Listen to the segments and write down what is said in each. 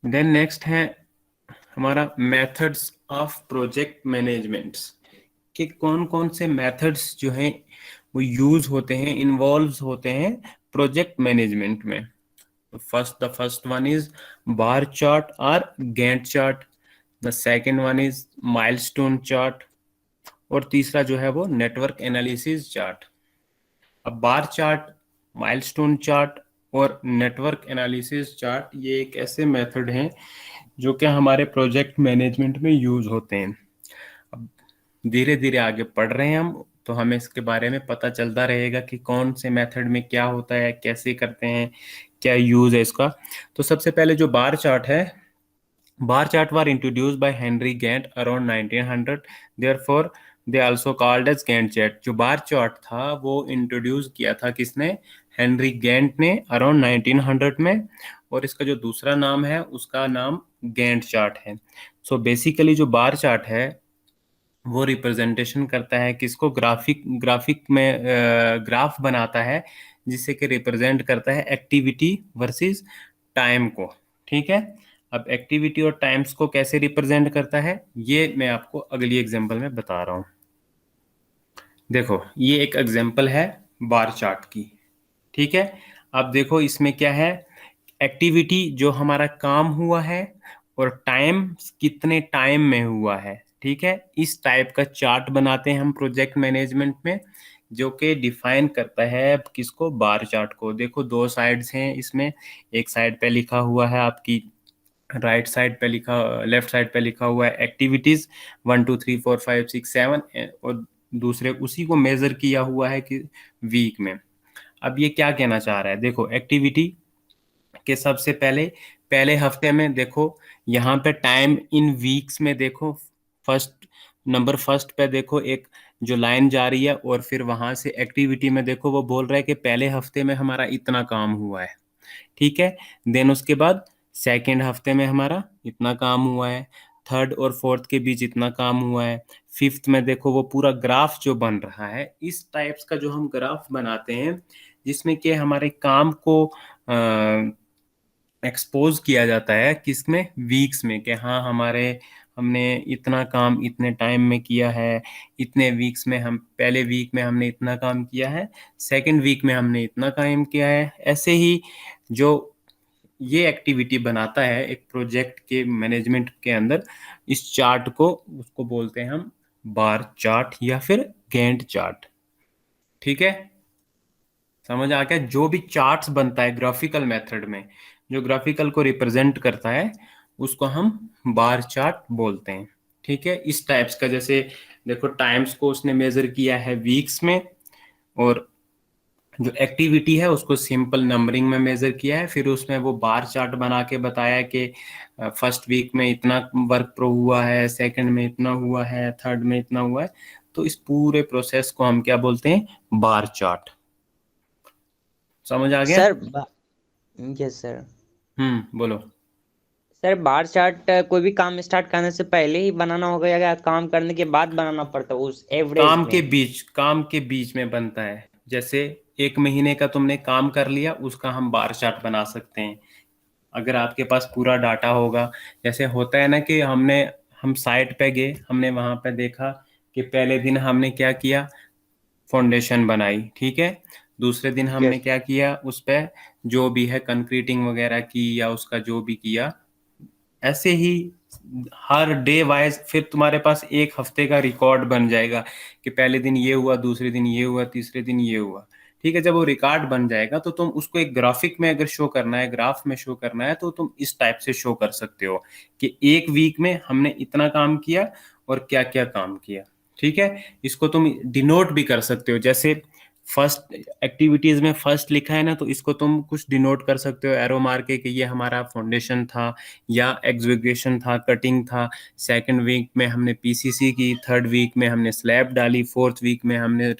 Then next है हमारा methods of project managements, कि कौन कौन से मेथड्स जो हैं वो यूज होते हैं, इन्वॉल्व होते हैं प्रोजेक्ट मैनेजमेंट में। The first one is bar chart और Gantt chart. The second one is milestone chart. और तीसरा जो है वो नेटवर्क एनालिसिस चार्ट। अब बार चार्ट, माइलस्टोन चार्ट और नेटवर्क एनालिसिस चार्ट ये एक ऐसे मेथड हैं जो कि हमारे प्रोजेक्ट मैनेजमेंट में यूज होते हैं। अब धीरे धीरे आगे पढ़ रहे हैं हम, तो हमें इसके बारे में पता चलता रहेगा कि कौन से मेथड में क्या होता है, कैसे करते हैं, क्या यूज है इसका। तो सबसे पहले जो बार चार्ट है, bar chart were introduced by Henry Gantt around 1900, therefore they also called as Gantt chart। जो बार चार्ट था वो इंट्रोड्यूस किया था किसने? हेनरी गैंट ने अराउंड 1900 में, और इसका जो दूसरा नाम है उसका नाम गैंट चार्ट है। सो बेसिकली जो बार चार्ट है वो रिप्रेजेंटेशन करता है किसको? ग्राफिक में ग्राफ बनाता है जिससे कि रिप्रेजेंट करता है एक्टिविटी वर्सेस टाइम को। ठीक है, अब एक्टिविटी और टाइम्स को कैसे रिप्रेजेंट करता है ये मैं आपको अगली एग्जांपल में बता रहा हूँ। देखो ये एक एग्जांपल है बार चार्ट की। ठीक है, अब देखो इसमें क्या है, एक्टिविटी जो हमारा काम हुआ है और टाइम कितने टाइम में हुआ है। ठीक है, इस टाइप का चार्ट बनाते हैं हम प्रोजेक्ट मैनेजमेंट में, जो कि डिफाइन करता है किसको? बार चार्ट को। देखो दो साइड्स हैं इसमें, एक साइड पे लिखा हुआ है आपकी राइट साइड पे लिखा, लेफ्ट साइड पे लिखा हुआ है एक्टिविटीज 1 2 3 4 5 6 7, और दूसरे उसी को मेजर किया हुआ है कि वीक में। अब ये क्या कहना चाह रहा है? देखो एक्टिविटी के सबसे पहले पहले हफ्ते में देखो, यहाँ पे टाइम इन वीक्स में देखो, फर्स्ट नंबर फर्स्ट पे देखो एक जो लाइन जा रही है, और फिर वहां से एक्टिविटी में देखो वो बोल रहा है कि पहले हफ्ते में हमारा इतना काम हुआ है। ठीक है, देन उसके बाद सेकेंड हफ्ते में हमारा इतना काम हुआ है, थर्ड और फोर्थ के बीच इतना काम हुआ है, फिफ्थ में देखो वो पूरा ग्राफ जो बन रहा है, इस टाइप्स का जो हम ग्राफ बनाते हैं जिसमें कि हमारे काम को एक्सपोज किया जाता है किसमें? वीक्स में, कि हाँ हमारे हमने इतना काम इतने टाइम में किया है, इतने वीक्स में, हम पहले वीक में हमने इतना काम किया है, सेकंड वीक में हमने इतना काम किया है। ऐसे ही जो ये एक्टिविटी बनाता है एक प्रोजेक्ट के मैनेजमेंट के अंदर, इस चार्ट को उसको बोलते हैं हम बार चार्ट या फिर गैंट चार्ट। ठीक है, समझ आ गया? जो भी चार्ट्स बनता है ग्राफिकल मेथड में, जो ग्राफिकल को रिप्रेजेंट करता है उसको हम बार चार्ट बोलते हैं। ठीक है, इस टाइप्स का, जैसे देखो टाइम्स को उसने मेजर किया है वीक्स में, और जो एक्टिविटी है उसको सिंपल नंबरिंग में मेजर किया है, फिर उसमें वो बार चार्ट बना के बताया कि फर्स्ट वीक में इतना वर्क प्रो हुआ है, सेकंड में इतना हुआ है, थर्ड में इतना हुआ है। तो इस पूरे प्रोसेस को हम क्या बोलते हैं? Bar chart. समझ आ गया? Sir yes sir. बोलो। सर बार चार्ट कोई भी काम स्टार्ट करने से पहले ही बनाना होगा या काम करने के बाद बनाना पड़ता है उस एवरेज में? काम के बीच में बनता है। जैसे एक महीने का तुमने काम कर लिया, उसका हम बार चार्ट बना सकते हैं अगर आपके पास पूरा डाटा होगा। जैसे होता है ना कि हम साइट पे गए, हमने वहां पे देखा कि पहले दिन हमने क्या किया? फाउंडेशन बनाई। ठीक है, दूसरे दिन हमने यस। क्या किया? उस पे जो भी है कंक्रीटिंग वगैरह की, या उसका जो भी किया, ऐसे ही हर डे वाइज फिर तुम्हारे पास एक हफ्ते का रिकॉर्ड बन जाएगा कि पहले दिन ये हुआ, दूसरे दिन ये हुआ, तीसरे दिन ये हुआ। ठीक है, जब वो रिकॉर्ड बन जाएगा तो तुम उसको एक ग्राफिक में अगर शो करना है, ग्राफ में शो करना है, तो तुम इस टाइप से शो कर सकते हो कि एक वीक में हमने इतना काम किया और क्या क्या काम किया। ठीक है, इसको तुम डिनोट भी कर सकते हो। जैसे फर्स्ट एक्टिविटीज में फर्स्ट लिखा है ना, तो इसको तुम कुछ डिनोट कर सकते हो एरो मार के कि ये हमारा फाउंडेशन था या एग्जीक्यूशन था, कटिंग था। सेकंड वीक में हमने पीसीसी की, थर्ड वीक में हमने स्लैब डाली, फोर्थ वीक में हमने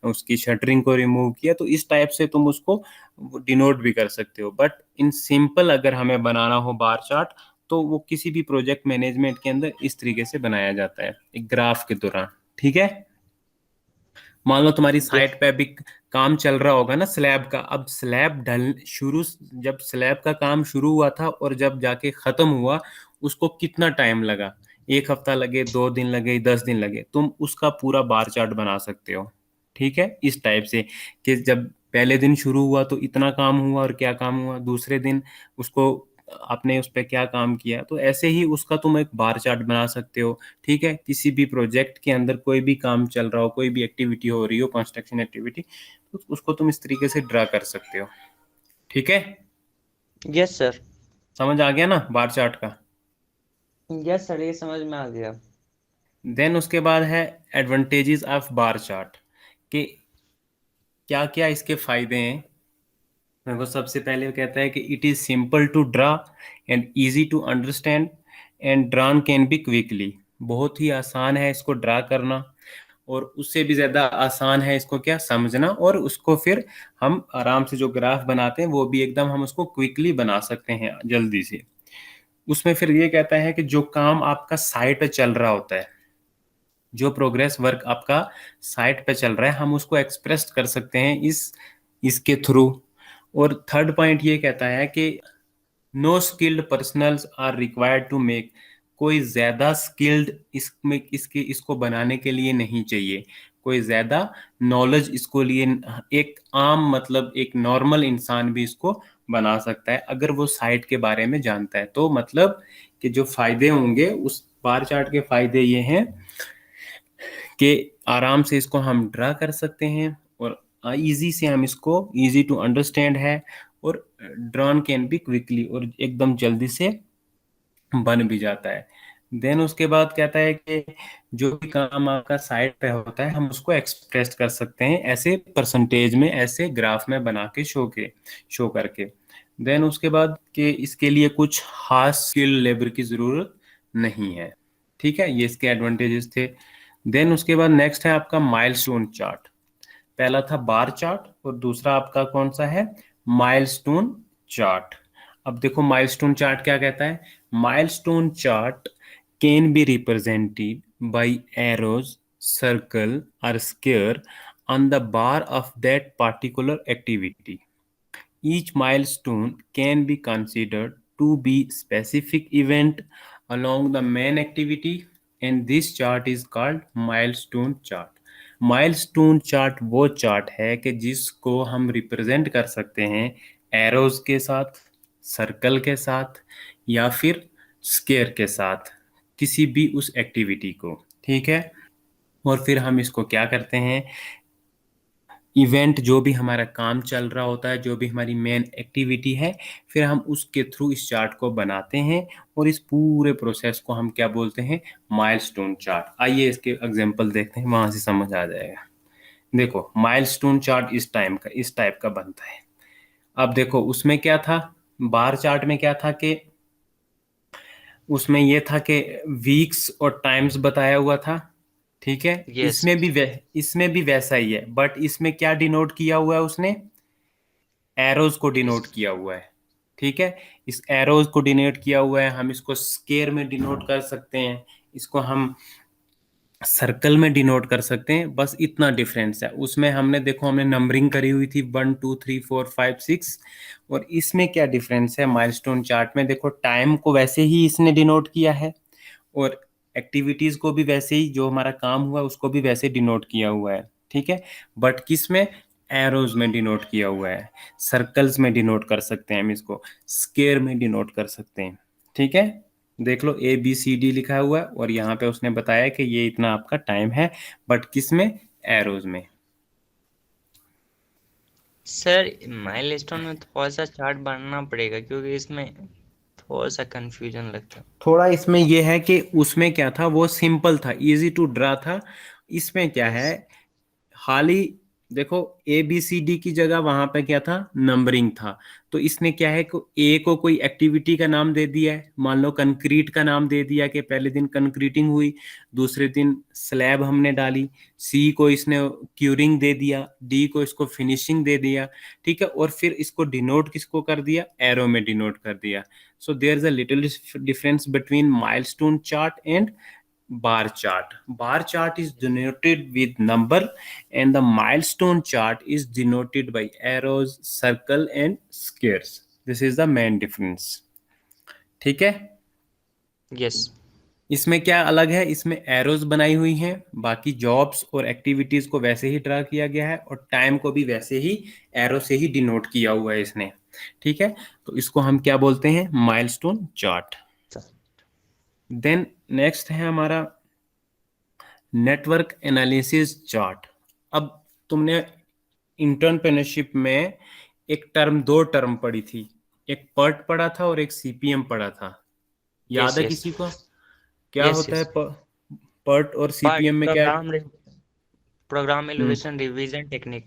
उसकी शटरिंग को रिमूव किया। तो इस टाइप से तुम उसको डिनोट भी कर सकते हो। बट इन सिंपल अगर हमें बनाना हो बार चार्ट, तो वो किसी भी प्रोजेक्ट मैनेजमेंट के अंदर इस तरीके से बनाया जाता है एक ग्राफ के दौरान। ठीक है, मान लो तुम्हारी Yes. साइट पे अभी काम चल रहा होगा ना स्लैब का, अब स्लैब ढल शुरू, जब स्लैब का काम शुरू हुआ था और जब जाके खत्म हुआ उसको कितना टाइम लगा, 1 हफ्ता लगे, 2 दिन लगे, 10 दिन लगे, तुम उसका पूरा बार चार्ट बना सकते हो। ठीक है, इस टाइप से कि जब पहले दिन शुरू हुआ तो इतना काम हुआ और क्या काम हुआ, दूसरे दिन उसको आपने उस पर क्या काम किया, तो ऐसे ही उसका तुम एक बार चार्ट बना सकते हो। ठीक है, किसी भी प्रोजेक्ट के अंदर कोई भी काम चल रहा हो, कोई भी एक्टिविटी हो रही हो, कंस्ट्रक्शन एक्टिविटी, तो उसको तुम इस तरीके से ड्रा कर सकते हो। ठीक है, Yes sir. समझ आ गया ना बार चार्ट का। Yes sir, ये समझ में आ गया। देन उसके बाद है एडवांटेजेस ऑफ बार चार्ट, कि क्या क्या इसके फायदे हैं। मेरे को सबसे पहले वो कहता है कि it is simple to draw and easy to understand and drawn can be quickly. बहुत ही आसान है इसको ड्रा करना, और उससे भी ज्यादा आसान है इसको क्या समझना, और उसको फिर हम आराम से जो ग्राफ बनाते हैं वो भी एकदम हम उसको क्विकली बना सकते हैं जल्दी से। उसमें फिर ये कहता है कि जो काम आपका साइट पे चल रहा होता है, जो प्रोग्रेस वर्क आपका साइट पे चल रहा है, हम उसको एक्सप्रेस कर सकते हैं इसके थ्रू। और थर्ड पॉइंट ये कहता है कि no skilled personals are required to make, कोई ज्यादा स्किल्ड इसमें इसको बनाने के लिए नहीं चाहिए, कोई ज्यादा नॉलेज इसको लिए, एक आम मतलब एक नॉर्मल इंसान भी इसको बना सकता है अगर वो साइट के बारे में जानता है। तो मतलब कि जो फायदे होंगे उस बार चार्ट के फायदे ये हैं कि आराम से इसको हम ड्रा कर सकते हैं, और इजी से हम इसको, इजी टू अंडरस्टैंड है, और ड्रॉन कैन बी क्विकली, और एकदम जल्दी से बन भी जाता है। देन उसके बाद कहता है कि जो भी काम आपका साइट पे होता है हम उसको एक्सप्रेस कर सकते हैं ऐसे परसेंटेज में, ऐसे ग्राफ में बना के शो करके। देन उसके बाद कि इसके लिए कुछ खास स्किल लेबर की जरूरत नहीं है। ठीक है, ये इसके एडवांटेजेस थे। देन उसके बाद नेक्स्ट है आपका माइलस्टोन चार्ट। पहला था बार चार्ट और दूसरा आपका कौन सा है, माइलस्टोन चार्ट। अब देखो माइलस्टोन चार्ट क्या कहता है। Milestone chart can be represented by arrows, circle और square on the bar of that particular activity. Each milestone can be considered to be specific event along the main activity, and this chart is called milestone chart. Milestone chart वो chart है कि जिसको हम represent कर सकते हैं arrows के साथ, सर्कल के साथ, या फिर स्केयर के साथ, किसी भी उस एक्टिविटी को। ठीक है, और फिर हम इसको क्या करते हैं, इवेंट जो भी हमारा काम चल रहा होता है, जो भी हमारी मेन एक्टिविटी है, फिर हम उसके थ्रू इस चार्ट को बनाते हैं, और इस पूरे प्रोसेस को हम क्या बोलते हैं, माइलस्टोन चार्ट। आइए इसके एग्जांपल देखते हैं, वहां से समझ आ जाएगा। देखो माइलस्टोन चार्ट इस टाइप का बनता है। अब देखो उसमें क्या था, बार चार्ट में क्या था कि उसमें ये था कि वीक्स और टाइम्स बताया हुआ था। ठीक है, Yes. इसमें भी वैसा ही है, बट इसमें क्या डिनोट किया हुआ है उसने, एरोज को डिनोट किया हुआ है। ठीक है, इस एरोज को डिनोट किया हुआ है, हम इसको स्केयर में डिनोट कर सकते हैं, इसको हम सर्कल में डिनोट कर सकते हैं, बस इतना डिफरेंस है उसमें। हमने देखो हमने नंबरिंग करी हुई थी 1 2 3 4 5 6, और इसमें क्या डिफरेंस है माइलस्टोन चार्ट में, देखो टाइम को वैसे ही इसने डिनोट किया है, और एक्टिविटीज को भी वैसे ही, जो हमारा काम हुआ उसको भी वैसे डिनोट किया हुआ है। ठीक है, बट किस में, एरोज में डिनोट किया हुआ है, सर्कल्स में डिनोट कर सकते हैं हम इसको, स्केयर में डिनोट कर सकते हैं। ठीक है, देख लो ABCD लिखा हुआ है, और यहाँ पे उसने बताया कि ये इतना आपका टाइम है, बट किस में, एरोज में। सर माइलस्टोन में थोड़ा सा चार्ट बनाना पड़ेगा क्योंकि इसमें थोड़ा सा कंफ्यूजन लगता है। थोड़ा इसमें ये है कि उसमें क्या था, वो सिंपल था, इजी टू ड्रा था। इसमें क्या है, यस। हाल ही देखो ABCD की जगह वहां पे क्या था, नंबरिंग था। तो इसने क्या है को ए को कोई एक्टिविटी का नाम दे दिया है, मान लो कंक्रीट का नाम दे दिया कि पहले दिन कंक्रीटिंग हुई, दूसरे दिन स्लैब हमने डाली, सी को इसने क्यूरिंग दे दिया, डी को इसको फिनिशिंग दे दिया। ठीक है, और फिर इसको डिनोट किसको कर दिया, एरो में डिनोट कर दिया। So there is a little difference between milestone chart and bar chart. Bar chart is denoted with number and the milestone chart is denoted by arrows, circle and squares. This is the main difference. ठीक है. Yes इसमें क्या अलग है, इसमें arrows बनाई हुई हैं, बाकी जॉब्स और एक्टिविटीज को वैसे ही ड्रा किया गया है और टाइम को भी वैसे ही एरो से ही डिनोट किया हुआ है इसने. ठीक है, तो इसको हम क्या बोलते हैं, माइलस्टोन चार्ट. देन नेक्स्ट है हमारा नेटवर्क एनालिसिस चार्ट. अब तुमने इंटर्नप्रेन्योरशिप में एक टर्म, दो टर्म पढ़ी थी, एक पर्ट पढ़ा था और एक सीपीएम पढ़ा था. याद है किसी को? क्या होता है पर्ट और सीपीएम में? क्या प्रोग्राम एलिवेशन रिवीजन टेक्निक.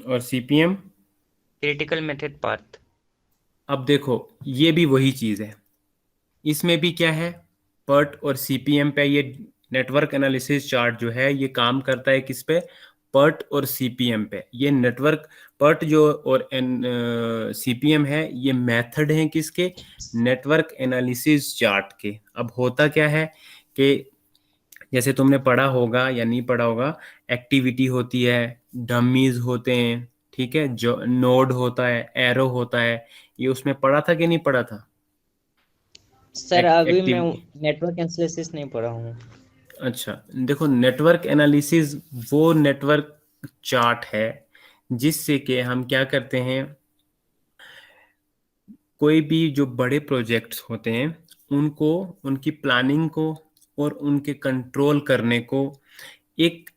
और सीपीएम क्रिटिकल मेथड पाथ. अब देखो ये भी वही चीज है, इसमें भी क्या है, पर्ट और सीपीएम पे ये नेटवर्क एनालिसिस चार्ट जो है ये काम करता है किस पे, पर्ट और सीपीएम पे. ये नेटवर्क पर्ट जो और सीपीएम है ये मेथड है किसके, नेटवर्क एनालिसिस चार्ट के. अब होता क्या है कि जैसे तुमने पढ़ा होगा या नहीं पढ़ा होगा, एक्टिविटी होती है, डमीज होते हैं, ठीक है, जो नोड होता है, एरो होता है, ये उसमें पढ़ा था कि नहीं पढ़ा था? सर अभी मैं नेटवर्क एनालिसिस नहीं पढ़ा हूँ. अच्छा, देखो नेटवर्क एनालिसिस वो नेटवर्क चार्ट है जिससे कि हम क्या करते हैं, कोई भी जो बड़े प्रोजेक्ट्स होते हैं उनको, उनकी प्लानिंग को और उनके कंट्रोल करने को एक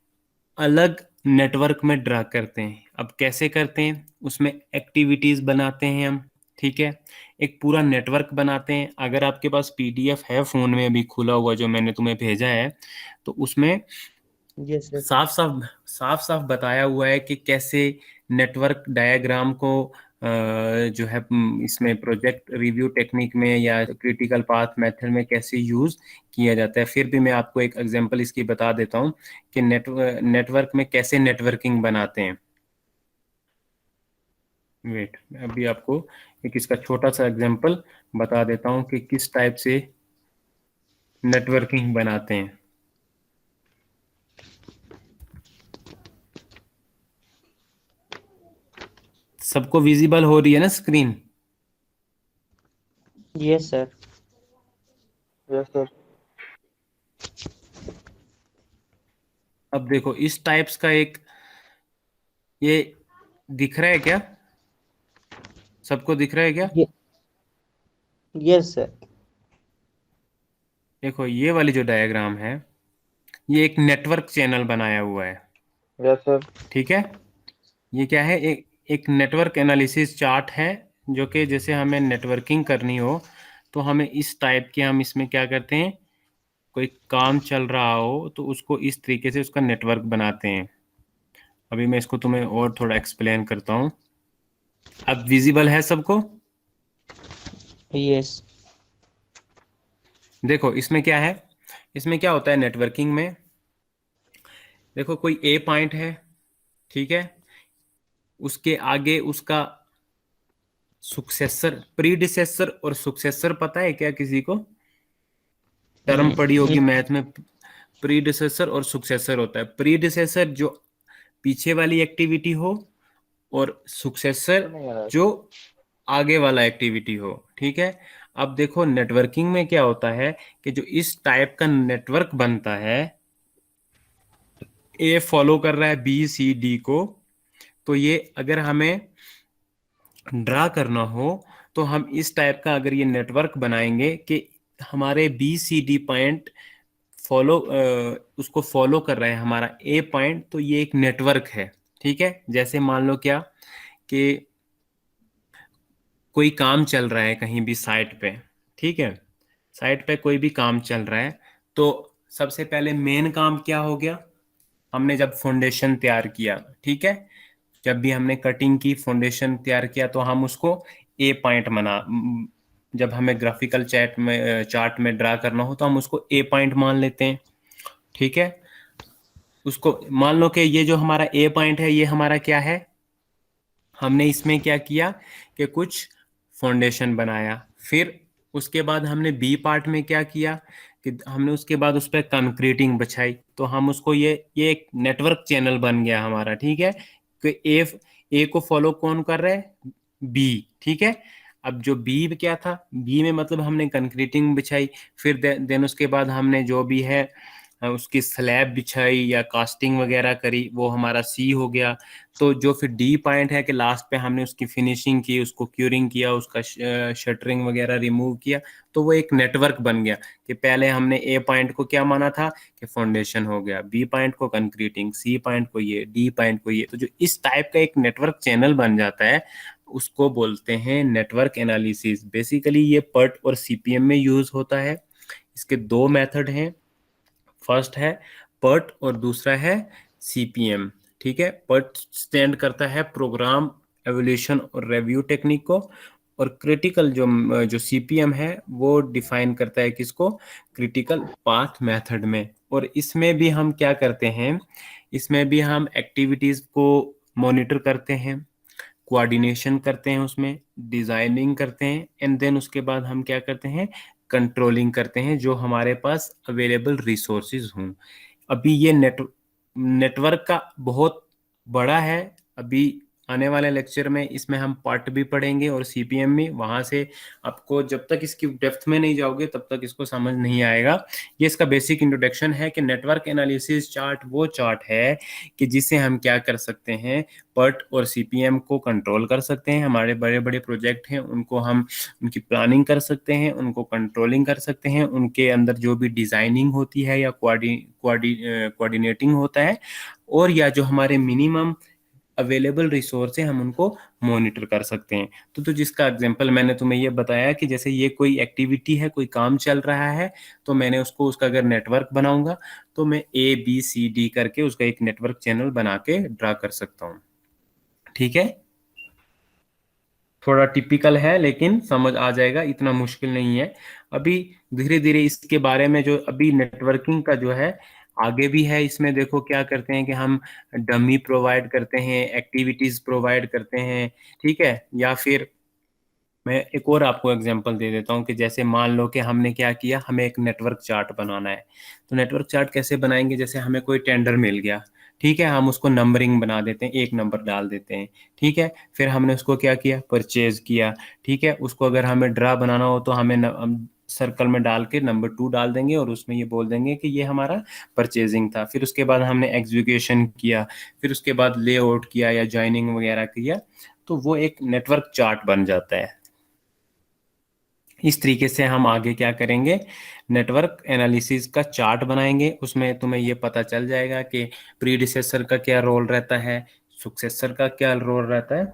अलग नेटवर्क में ड्रा करते हैं. अब कैसे करते हैं, उसमें एक्टिविटीज बनाते हैं हम, ठीक है, एक पूरा नेटवर्क बनाते हैं. अगर आपके पास पीडीएफ है फोन में अभी खुला हुआ जो मैंने तुम्हें भेजा है, तो उसमें साफ साफ बताया हुआ है कि कैसे नेटवर्क डायग्राम को जो है इसमें प्रोजेक्ट रिव्यू टेक्निक में या क्रिटिकल पाथ मेथड में कैसे यूज किया जाता है. फिर भी मैं आपको एक एग्जांपल इसकी बता देता हूँ कि नेटवर्क में कैसे नेटवर्किंग बनाते हैं. वेट, अभी आपको एक इसका छोटा सा एग्जांपल बता देता हूँ कि किस टाइप से नेटवर्किंग बनाते हैं. सबको विजिबल हो रही है ना screen? Yes sir. Yes sir. अब देखो इस टाइप्स का एक ये दिख रहा है क्या, सबको दिख रहा है क्या? Yes sir. देखो ये वाली जो डायग्राम है ये एक नेटवर्क चैनल बनाया हुआ है. Yes sir. ठीक है, ये क्या है, एक नेटवर्क एनालिसिस चार्ट है जो कि जैसे हमें नेटवर्किंग करनी हो तो हमें इस टाइप के, हम इसमें क्या करते हैं, कोई काम चल रहा हो तो उसको इस तरीके से उसका नेटवर्क बनाते हैं. अभी मैं इसको तुम्हें और थोड़ा एक्सप्लेन करता हूँ. अब विजिबल है सबको? यस. देखो इसमें क्या है, इसमें क्या होता है नेटवर्किंग में, देखो कोई ए पॉइंट है, ठीक है, उसके आगे उसका सुक्सेसर, प्रीडिसेसर और सुक्सेसर पता है क्या किसी को? टर्म पढ़ी होगी मैथ में, प्रीडिसेसर और सुक्सेसर होता है. प्रीडिसेसर जो पीछे वाली एक्टिविटी हो और सुक्सेसर जो आगे वाला एक्टिविटी हो. ठीक है, अब देखो नेटवर्किंग में क्या होता है कि जो इस टाइप का नेटवर्क बनता है, ए फॉलो कर रहा है बी सी डी को, तो ये अगर हमें ड्रा करना हो तो हम इस टाइप का अगर ये नेटवर्क बनाएंगे कि हमारे B C D point follow, उसको फॉलो कर रहा है हमारा ए पॉइंट, तो ये एक नेटवर्क है. ठीक है, जैसे मान लो क्या कि कोई काम चल रहा है कहीं भी साइट पे, ठीक है, साइट पे कोई भी काम चल रहा है, तो सबसे पहले मेन काम क्या हो गया, हमने जब फाउंडेशन तैयार किया, ठीक है, जब भी हमने कटिंग की, फाउंडेशन तैयार किया, तो हम उसको ए पॉइंट बना, जब हमें ग्राफिकल चार्ट में ड्रा करना हो तो हम उसको ए पॉइंट मान लेते हैं. ठीक है, उसको मान लो कि ये जो हमारा ए पॉइंट है ये हमारा क्या है, हमने इसमें क्या किया कि कुछ फाउंडेशन बनाया. फिर उसके बाद हमने बी पार्ट में क्या किया, कि हमने उसके बाद उस पर कंक्रीटिंग बिछाई, तो हम उसको ये एक नेटवर्क चैनल बन गया हमारा, ठीक है। कि ए को फॉलो कौन कर रहा है, बी, ठीक है। अब जो बी क्या था, बी में मतलब हमने कंक्रीटिंग बिछाई, फिर देन उसके बाद हमने जो भी है उसकी स्लैब बिछाई या कास्टिंग वगैरह करी, वो हमारा सी हो गया। तो जो फिर डी पॉइंट है कि लास्ट पे हमने उसकी फिनिशिंग की, उसको क्यूरिंग किया, उसका शटरिंग वगैरह रिमूव किया, तो वो एक नेटवर्क बन गया। कि पहले हमने ए पॉइंट को क्या माना था कि फाउंडेशन हो गया, बी पॉइंट को कंक्रीटिंग, सी पॉइंट को ये, डी पॉइंट को ये। तो जो इस टाइप का एक नेटवर्क चैनल बन जाता है उसको बोलते हैं नेटवर्क एनालिसिस। बेसिकली ये पर्ट और सीपीएम में यूज होता है। इसके दो मेथड हैं, फर्स्ट है पर्ट और दूसरा है सीपीएम, ठीक है। पर्ट स्टैंड करता है प्रोग्राम एवोल्यूशन और रिव्यू टेक्निक को, और क्रिटिकल जो सीपीएम है वो डिफाइन करता है किसको, क्रिटिकल पाथ मेथड में। और इसमें भी हम क्या करते हैं, इसमें भी हम एक्टिविटीज को मॉनिटर करते हैं, कोऑर्डिनेशन करते हैं, उसमें डिजाइनिंग करते हैं, एंड देन उसके बाद हम क्या करते हैं, कंट्रोलिंग करते हैं जो हमारे पास अवेलेबल रिसोर्सेज हों। अभी ये नेटवर्क का बहुत बड़ा है। अभी आने वाले लेक्चर में इसमें हम पार्ट भी पढ़ेंगे और सीपीएम में, वहां से आपको जब तक इसकी डेप्थ में नहीं जाओगे तब तक इसको समझ नहीं आएगा। ये इसका बेसिक इंट्रोडक्शन है कि नेटवर्क एनालिसिस चार्ट वो चार्ट है कि जिससे हम क्या कर सकते हैं, पर्ट और सीपीएम को कंट्रोल कर सकते हैं। हमारे बड़े बड़े प्रोजेक्ट हैं उनको हम उनकी प्लानिंग कर सकते हैं, उनको कंट्रोलिंग कर सकते हैं, उनके अंदर जो भी डिजाइनिंग होती है या कोऑर्डिनेटिंग होता है, और या जो हमारे मिनिमम अवेलेबल रिसोर्स है हम उनको मॉनिटर कर सकते हैं। तो जिसका एग्जांपल मैंने तुम्हें ये बताया कि जैसे ये कोई एक्टिविटी है, कोई काम चल रहा है, तो मैंने उसको उसका अगर नेटवर्क बनाऊंगा तो मैं ए बी सी डी करके उसका एक नेटवर्क चैनल बना के ड्रा कर सकता हूँ, ठीक है। थोड़ा टिपिकल है लेकिन समझ आ जाएगा, इतना मुश्किल नहीं है। अभी धीरे धीरे इसके बारे में जो अभी नेटवर्किंग का जो है आगे भी है। इसमें देखो क्या करते हैं कि हम डमी प्रोवाइड करते हैं, एक्टिविटीज प्रोवाइड करते हैं, ठीक है। या फिर मैं एक और आपको एग्जांपल दे देता हूँ कि जैसे मान लो कि हमने क्या किया, हमें एक नेटवर्क चार्ट बनाना है। तो नेटवर्क चार्ट कैसे बनाएंगे, जैसे हमें कोई टेंडर मिल गया, ठीक है, हम उसको नंबरिंग बना देते हैं, एक नंबर डाल देते हैं, ठीक है। फिर हमने उसको क्या किया, परचेज किया, ठीक है। उसको अगर हमें ड्रा बनाना हो तो हमें हम सर्कल में डाल के नंबर 2 डाल देंगे और उसमें ये बोल देंगे कि ये हमारा परचेजिंग था। फिर उसके बाद हमने एग्जीक्यूशन किया, फिर उसके बाद लेआउट किया या ज्वाइनिंग वगैरह किया, तो वो एक नेटवर्क चार्ट बन जाता है। इस तरीके से हम आगे क्या करेंगे, नेटवर्क एनालिसिस का चार्ट बनाएंगे। उसमें तुम्हें ये पता चल जाएगा कि प्रीडिसेसर का क्या रोल रहता है, सक्सेसर का क्या रोल रहता है।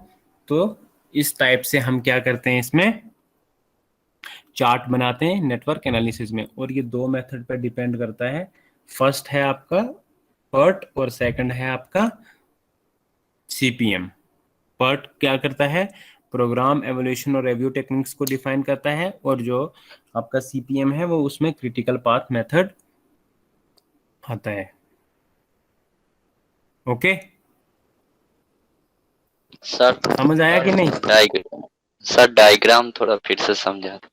तो इस टाइप से हम क्या करते हैं, इसमें चार्ट बनाते हैं नेटवर्क एनालिसिस में। और ये दो मेथड पर डिपेंड करता है, फर्स्ट है आपका पर्ट और सेकंड है आपका सीपीएम। पर्ट क्या करता है, प्रोग्राम एवोल्यूशन और रिव्यू टेक्निक्स को डिफाइन करता है, और जो आपका सीपीएम है वो उसमें क्रिटिकल पाथ मेथड आता है। ओके, सर समझ आया कि नहीं? सर डायग्राम थोड़ा फिर से समझा दो।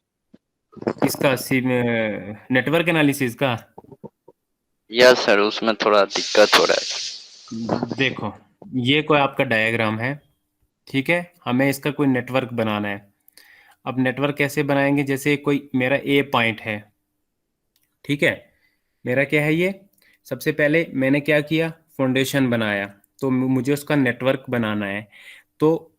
किसका, नेटवर्क एनालिसिस का? यस सर, उसमें थोड़ा दिक्कत हो रहा है। देखो, ये कोई आपका डायग्राम है, ठीक है। हमें इसका कोई नेटवर्क बनाना है। अब नेटवर्क कैसे बनाएंगे, जैसे कोई मेरा ए पॉइंट है, ठीक है। मेरा क्या है ये, सबसे पहले मैंने क्या किया, फाउंडेशन बनाया, तो मुझे उसका नेटवर्क बनाना है। तो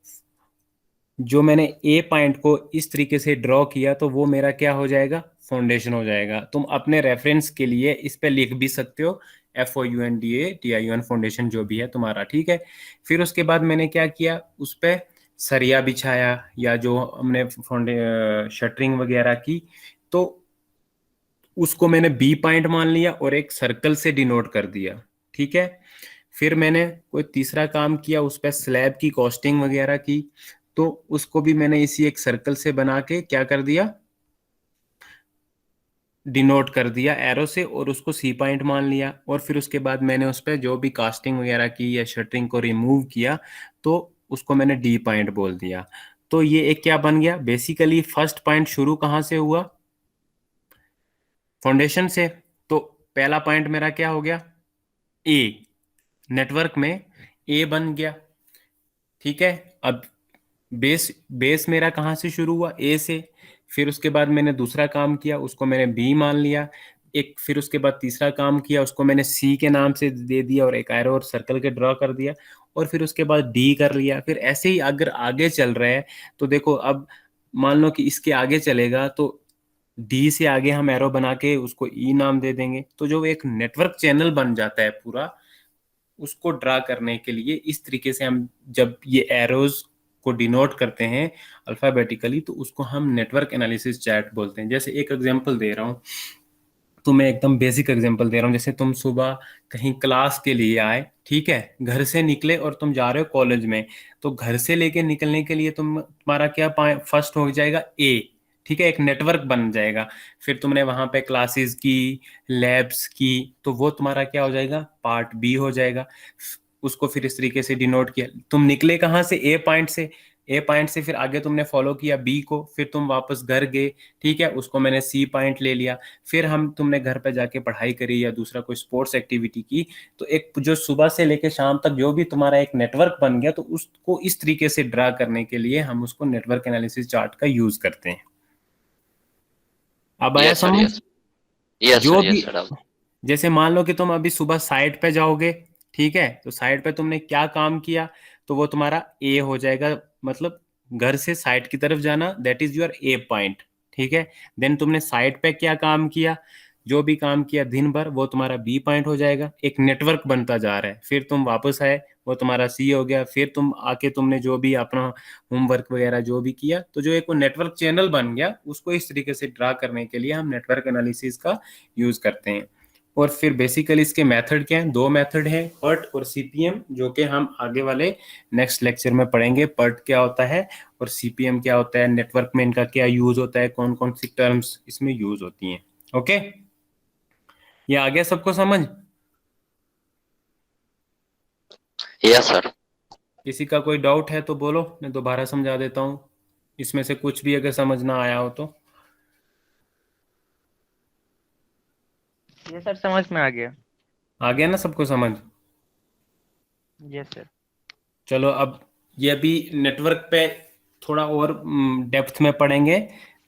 जो मैंने ए पॉइंट को इस तरीके से ड्रॉ किया तो वो मेरा क्या हो जाएगा, फाउंडेशन हो जाएगा। तुम अपने रेफरेंस के लिए इस पे लिख भी सकते हो FOUNDATION, फाउंडेशन जो भी है तुम्हारा, ठीक है। फिर उसके बाद मैंने क्या किया, उस पे सरिया बिछाया या जो हमने शटरिंग वगैरह की, तो उसको मैंने बी पॉइंट मान लिया और एक सर्कल से डिनोट कर दिया, ठीक है। फिर मैंने कोई तीसरा काम किया, उस पर स्लैब की कॉस्टिंग वगैरह की, तो उसको भी मैंने इसी एक सर्कल से बना के क्या कर दिया, डिनोट कर दिया एरो से, और उसको सी पॉइंट मान लिया। और फिर उसके बाद मैंने उस पर जो भी कास्टिंग वगैरह की या शटरिंग को रिमूव किया, तो उसको मैंने डी पॉइंट बोल दिया। तो ये एक क्या बन गया, बेसिकली फर्स्ट पॉइंट शुरू कहाँ से हुआ, फाउंडेशन से, तो पहला पॉइंट मेरा क्या हो गया, ए, नेटवर्क में ए बन गया, ठीक है। अब बेस बेस मेरा कहाँ से शुरू हुआ, ए से, फिर उसके बाद मैंने दूसरा काम किया, उसको मैंने बी मान लिया, एक फिर उसके बाद तीसरा काम किया, उसको मैंने सी के नाम से दे दिया और एक एरो और सर्कल के ड्रॉ कर दिया, और फिर उसके बाद डी कर लिया। फिर ऐसे ही अगर आगे चल रहा है तो देखो, अब मान लो कि इसके आगे चलेगा तो डी से आगे हम एरो बना के उसको ई नाम दे देंगे, तो जो एक नेटवर्क चैनल बन जाता है पूरा, उसको ड्रा करने के लिए इस तरीके से हम जब ये एरोज को डिनोट करते हैं अल्फाबेटिकली, तो उसको हम नेटवर्क एनालिसिस चार्ट बोलते हैं। जैसे एक एग्जांपल दे रहा हूँ, तो मैं एकदम बेसिक एग्जांपल दे रहा हूँ। जैसे तुम सुबह कहीं क्लास के लिए आए, ठीक है, घर से निकले और तुम जा रहे हो कॉलेज में, तो घर से लेके निकलने के लिए तुम्हारा क्या फर्स्ट हो जाएगा, ए, ठीक है, एक नेटवर्क बन जाएगा। फिर तुमने वहां पे क्लासेस की, लैब्स की, तो वो तुम्हारा क्या हो जाएगा, पार्ट बी हो जाएगा। उसको फिर इस तरीके से डिनोट किया। तुम निकले कहाँ से, ए पॉइंट से, ए पॉइंट से फिर आगे तुमने फॉलो किया बी को, फिर तुम वापस घर गए, ठीक है, उसको मैंने सी पॉइंट ले लिया। फिर तुमने घर पे जाके पढ़ाई करी या दूसरा कोई स्पोर्ट्स एक्टिविटी की, तो एक जो सुबह से लेके शाम तक जो भी तुम्हारा एक नेटवर्क बन गया, तो उसको इस तरीके से ड्रा करने के लिए हम उसको नेटवर्क एनालिसिस चार्ट का यूज करते हैं। अब आया यस सर, समझ। यस यस जो सर, भी, यस सर। जैसे मान लो कि तुम अभी सुबह साइट पे जाओगे, ठीक है, तो साइट पे तुमने क्या काम किया, तो वो तुम्हारा ए हो जाएगा, मतलब घर से साइट की तरफ जाना, that is your A point, ठीक है। देन तुमने साइट पे क्या काम किया, जो भी काम किया दिन भर, वो तुम्हारा बी पॉइंट हो जाएगा। एक नेटवर्क बनता जा रहा है। फिर तुम वापस आए, वो तुम्हारा सी हो गया। फिर तुम आके तुमने जो भी अपना होमवर्क वगैरह जो भी किया, तो जो एक वो नेटवर्क चैनल बन गया, उसको इस तरीके से ड्रा करने के लिए हम नेटवर्क एनालिसिस का यूज करते हैं। और फिर बेसिकली इसके मेथड क्या हैं, दो मेथड हैं, पर्ट और सीपीएम, जो कि हम आगे वाले नेक्स्ट लेक्चर में पढ़ेंगे। पर्ट क्या होता है और सीपीएम क्या होता है, नेटवर्क में इनका क्या यूज होता है, कौन कौन सी टर्म्स इसमें यूज होती हैं। ओके, ये आ गया सबको समझ। Yes sir. किसी का कोई डाउट है तो बोलो, मैं दोबारा समझा देता हूँ, इसमें से कुछ भी अगर समझ ना आया हो तो। ये सर समझ में आ गया। आ गया ना सबको समझ। Yes sir. चलो, अब ये अभी नेटवर्क पे थोड़ा और डेप्थ में पढ़ेंगे,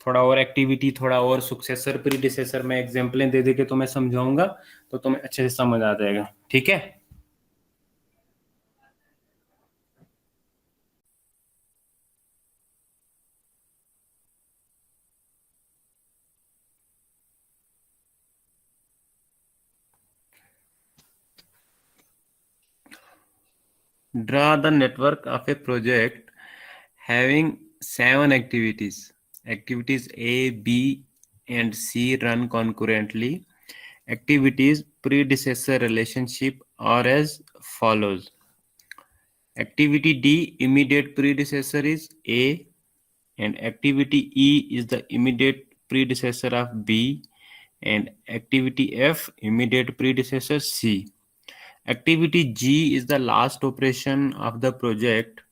थोड़ा और एक्टिविटी, थोड़ा और सुक्सेसर प्रीडिसेसर में एग्जांपलें दे दे के तुम्हें समझाऊंगा, तो तुम्हें अच्छे से समझ आ जाएगा, ठीक है। Draw the network of a project having 7 activities. Activities A, B, and C run concurrently. Activities predecessor relationship are as follows. Activity D, immediate predecessor is A, and activity E is the immediate predecessor of B, and activity F, immediate predecessor C. Activity G is the last operation of the project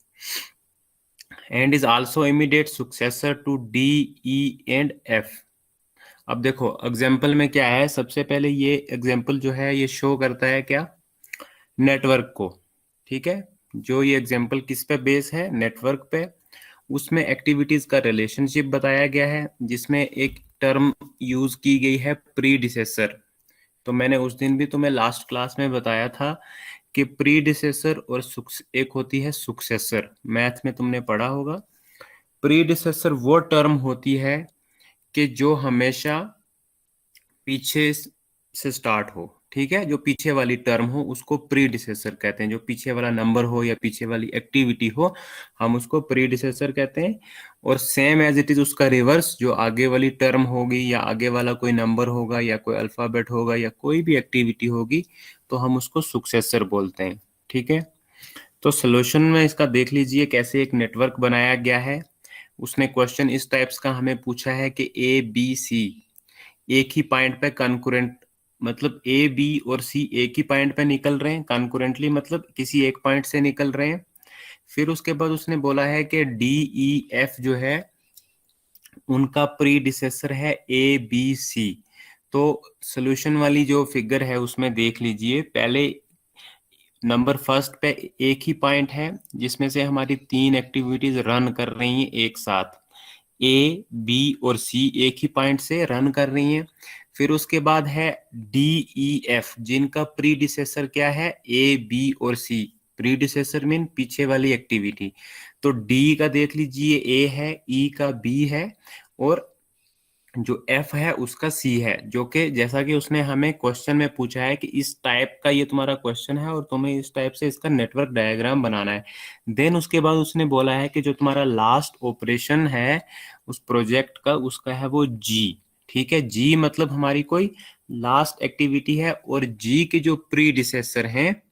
and is also immediate successor to D, E and F. अब देखो example में क्या है, सबसे पहले ये example जो है ये शो करता है क्या, नेटवर्क को, ठीक है। जो ये एग्जाम्पल किस पे बेस है, नेटवर्क पे। उसमें एक्टिविटीज का रिलेशनशिप बताया गया है, जिसमें एक टर्म यूज की गई है प्रीडिसेसर। तो मैंने उस दिन भी तुम्हें लास्ट क्लास में बताया था कि प्रीडिसेसर और एक होती है सुक्सेसर, मैथ में तुमने पढ़ा होगा। प्रीडिसेसर वो टर्म होती है कि जो हमेशा पीछे से स्टार्ट हो, ठीक है, जो पीछे वाली टर्म हो उसको प्रीडिसेसर कहते हैं। जो पीछे वाला नंबर हो या पीछे वाली एक्टिविटी हो, हम उसको प्रीडिसेसर कहते हैं। और सेम एज इट इज उसका रिवर्स, जो आगे वाली टर्म होगी या आगे वाला कोई नंबर होगा या कोई अल्फाबेट होगा या कोई भी एक्टिविटी होगी, तो हम उसको सुक्सेसर बोलते हैं, ठीक है। तो सोल्यूशन में इसका देख लीजिए कैसे एक नेटवर्क बनाया गया है। उसने क्वेश्चन इस टाइप्स का हमें पूछा है कि ए बी सी एक ही पॉइंट पे कंकरेंट, मतलब ए बी और सी एक ही पॉइंट पे निकल रहे हैं कंकरेंटली, मतलब किसी एक पॉइंट से निकल रहे हैं। फिर उसके बाद उसने बोला है कि डी ई एफ जो है उनका प्रीडिसेसर है ए बी सी। तो सोल्यूशन वाली जो फिगर है उसमें देख लीजिए, पहले नंबर फर्स्ट पे एक ही पॉइंट है जिसमें से हमारी 3 एक्टिविटीज रन कर रही हैं एक साथ, ए बी और सी एक ही पॉइंट से रन कर रही हैं। फिर उसके बाद है डी ई एफ, जिनका प्रीडिसेसर क्या है, ए बी और सी। प्रीडिसेसर मीन पीछे वाली एक्टिविटी। तो डी का देख लीजिए ए है, ई का बी है, और जो एफ है उसका सी है, जो कि जैसा कि उसने हमें क्वेश्चन में पूछा है कि इस टाइप का ये तुम्हारा क्वेश्चन है और तुम्हें इस टाइप से इसका नेटवर्क डायग्राम बनाना है। देन उसके बाद उसने बोला है कि जो तुम्हारा लास्ट ऑपरेशन है उस प्रोजेक्ट का, उसका है वो जी। ठीक है, जी मतलब हमारी कोई लास्ट एक्टिविटी है, और जी के जो प्रीडिसेसर हैं,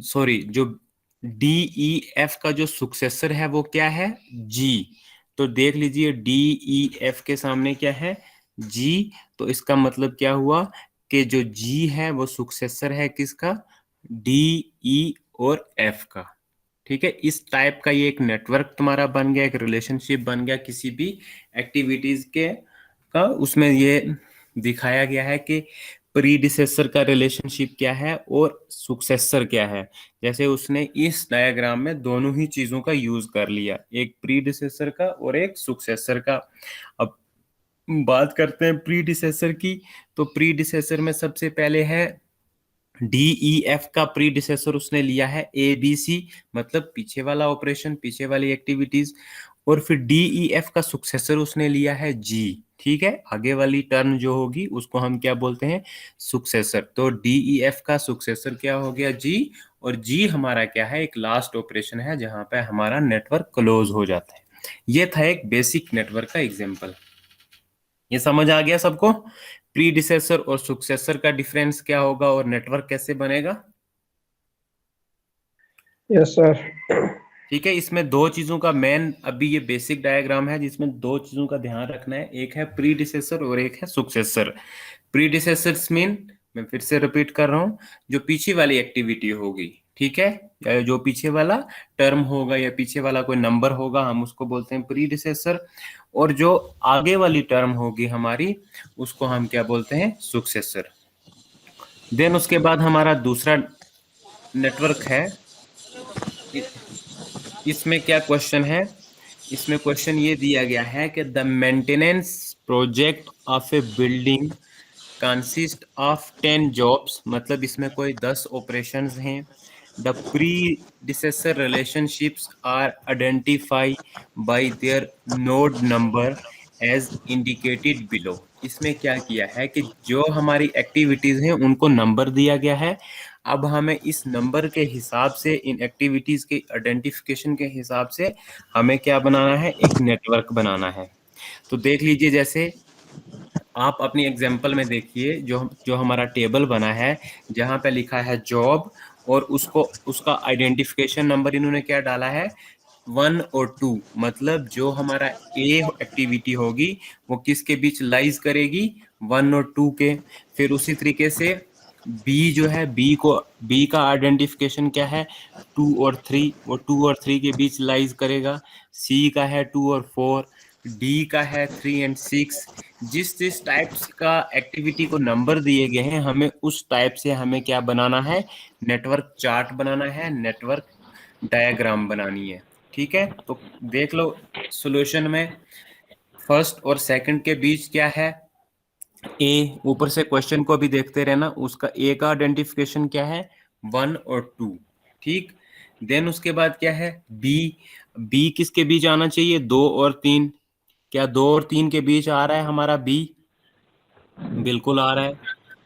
सॉरी, जो डी ई एफ का जो सुक्सेसर है वो क्या है, जी। तो देख लीजिए डी ई एफ के सामने क्या है, जी। तो इसका मतलब क्या हुआ कि जो जी है वो सुक्सेसर है किसका, डी ई और एफ का। ठीक है, इस टाइप का ये एक नेटवर्क तुम्हारा बन गया, एक रिलेशनशिप बन गया किसी भी एक्टिविटीज के का। उसमें ये दिखाया गया है कि प्रीडिसेसर का रिलेशनशिप क्या है और सुक्सेसर क्या है। जैसे उसने इस डायग्राम में दोनों ही चीजों का यूज कर लिया, एक प्रीडिसेसर का और एक सुक्सेसर का। अब बात करते हैं प्रीडिसेसर की। तो प्रीडिसेसर में सबसे पहले है डी ई एफ का प्रीडिसेसर उसने लिया है ए बी सी, मतलब पीछे वाला ऑपरेशन, पीछे वाली एक्टिविटीज। और फिर डी ई एफ का सुक्सेसर उसने लिया है जी। ठीक है, आगे वाली टर्म जो होगी उसको हम क्या बोलते हैं, सुक्सेसर। तो डी ई एफ का सुक्सेसर क्या हो गया, जी। और जी हमारा क्या है, एक लास्ट ऑपरेशन है जहां पे हमारा नेटवर्क क्लोज हो जाता है। ये था एक बेसिक नेटवर्क का एग्जांपल। ये समझ आ गया सबको, प्रीडिसेसर और सुक्सेसर का डिफरेंस क्या होगा और नेटवर्क कैसे बनेगा। Yes sir. ठीक है, इसमें दो चीजों का मेन, अभी ये बेसिक डायग्राम है जिसमें दो चीजों का ध्यान रखना है, एक है प्रीडिसेसर और एक है सुक्सेसर। प्रीडिसेसर्स मीन, मैं फिर से रिपीट कर रहा हूं, जो पीछे वाली एक्टिविटी होगी, ठीक है, या जो पीछे वाला टर्म होगा या पीछे वाला कोई नंबर होगा हम उसको बोलते हैं प्रीडिसेसर, और जो आगे वाली टर्म होगी हमारी उसको हम क्या बोलते हैं, सुक्सेसर। देन उसके बाद हमारा दूसरा नेटवर्क है। इसमें क्या क्वेश्चन है, इसमें क्वेश्चन ये दिया गया है कि the maintenance project of a building consist of 10 jobs, मतलब इसमें कोई 10 ऑपरेशंस हैं। The predecessor relationships are identify by their node number as indicated below. इसमें क्या किया है कि जो हमारी एक्टिविटीज हैं उनको नंबर दिया गया है। अब हमें इस नंबर के हिसाब से, इन एक्टिविटीज के आइडेंटिफिकेशन के हिसाब से हमें क्या बनाना है, एक नेटवर्क बनाना है। तो देख लीजिए, जैसे आप अपनी एग्जांपल में देखिए, जो जो हमारा टेबल बना है जहां पे लिखा है जॉब, और उसको उसका आइडेंटिफिकेशन नंबर इन्होंने क्या डाला है, 1 और 2। मतलब जो हमारा ए एक्टिविटी होगी वो किसके बीच लाइज करेगी, 1 और 2 के। फिर उसी तरीके से बी जो है, बी का आइडेंटिफिकेशन क्या है, 2 और 3, वो 2 और 3 के बीच लाइज करेगा। सी का है 2 और 4, डी का है 3 एंड 6। जिस जिस टाइप्स का एक्टिविटी को नंबर दिए गए हैं, हमें उस टाइप से हमें क्या बनाना है, नेटवर्क चार्ट बनाना है, नेटवर्क डायग्राम बनानी है। ठीक है, तो देख लो सॉल्यूशन में फर्स्ट और सेकंड के बीच क्या है, ए। ऊपर से क्वेश्चन को भी देखते रहना, उसका ए का आइडेंटिफिकेशन क्या है, 1 और 2। ठीक, देन उसके बाद क्या है, बी। बी किसके बीच आना चाहिए, 2 और 3। क्या 2 और 3 के बीच आ रहा है हमारा बी, बिल्कुल आ रहा है।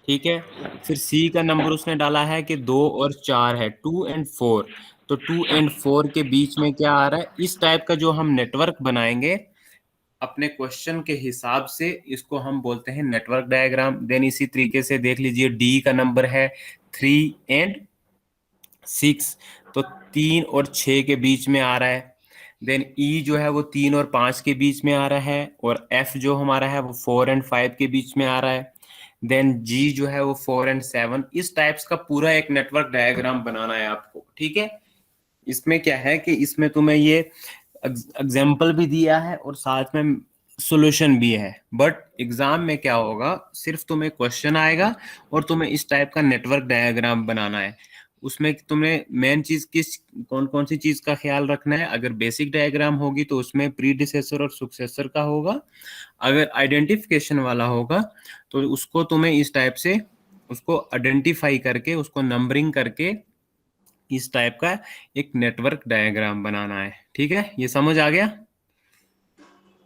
ठीक है, फिर सी का नंबर उसने डाला है कि 2 और 4 है, 2 एंड 4। तो 2 एंड 4 के बीच में क्या आ रहा है, इस टाइप का जो हम नेटवर्क बनाएंगे अपने क्वेश्चन के हिसाब से, इसको हम बोलते हैं नेटवर्क डायग्राम। देन इसी तरीके से देख लीजिए, डी का नंबर है 3 एंड 6, तो 3 और 6 के बीच में आ रहा है। देन ई जो है वो 3 और 5 के बीच में आ रहा है, और एफ जो हमारा है वो 4 एंड 5 के बीच में आ रहा है। देन जी जो है वो 4 एंड 7। इस टाइप्स का पूरा एक नेटवर्क डायग्राम बनाना है आपको। ठीक है, इसमें क्या है कि इसमें तुम्हें ये एग्जाम्पल भी दिया है और साथ में सॉल्यूशन भी है। बट एग्जाम में क्या होगा, सिर्फ तुम्हें क्वेश्चन आएगा और तुम्हें इस टाइप का नेटवर्क डायग्राम बनाना है। उसमें तुम्हें मेन चीज कौन कौन सी चीज का ख्याल रखना है। अगर बेसिक डायग्राम होगी तो उसमें प्रीडिसेसर और सक्सेसर का होगा। अगर आइडेंटिफिकेशन वाला होगा तो उसको तुम्हें इस टाइप से उसको आइडेंटिफाई करके उसको नंबरिंग करके इस टाइप का एक नेटवर्क डायग्राम बनाना है। ठीक है, ये समझ आ गया।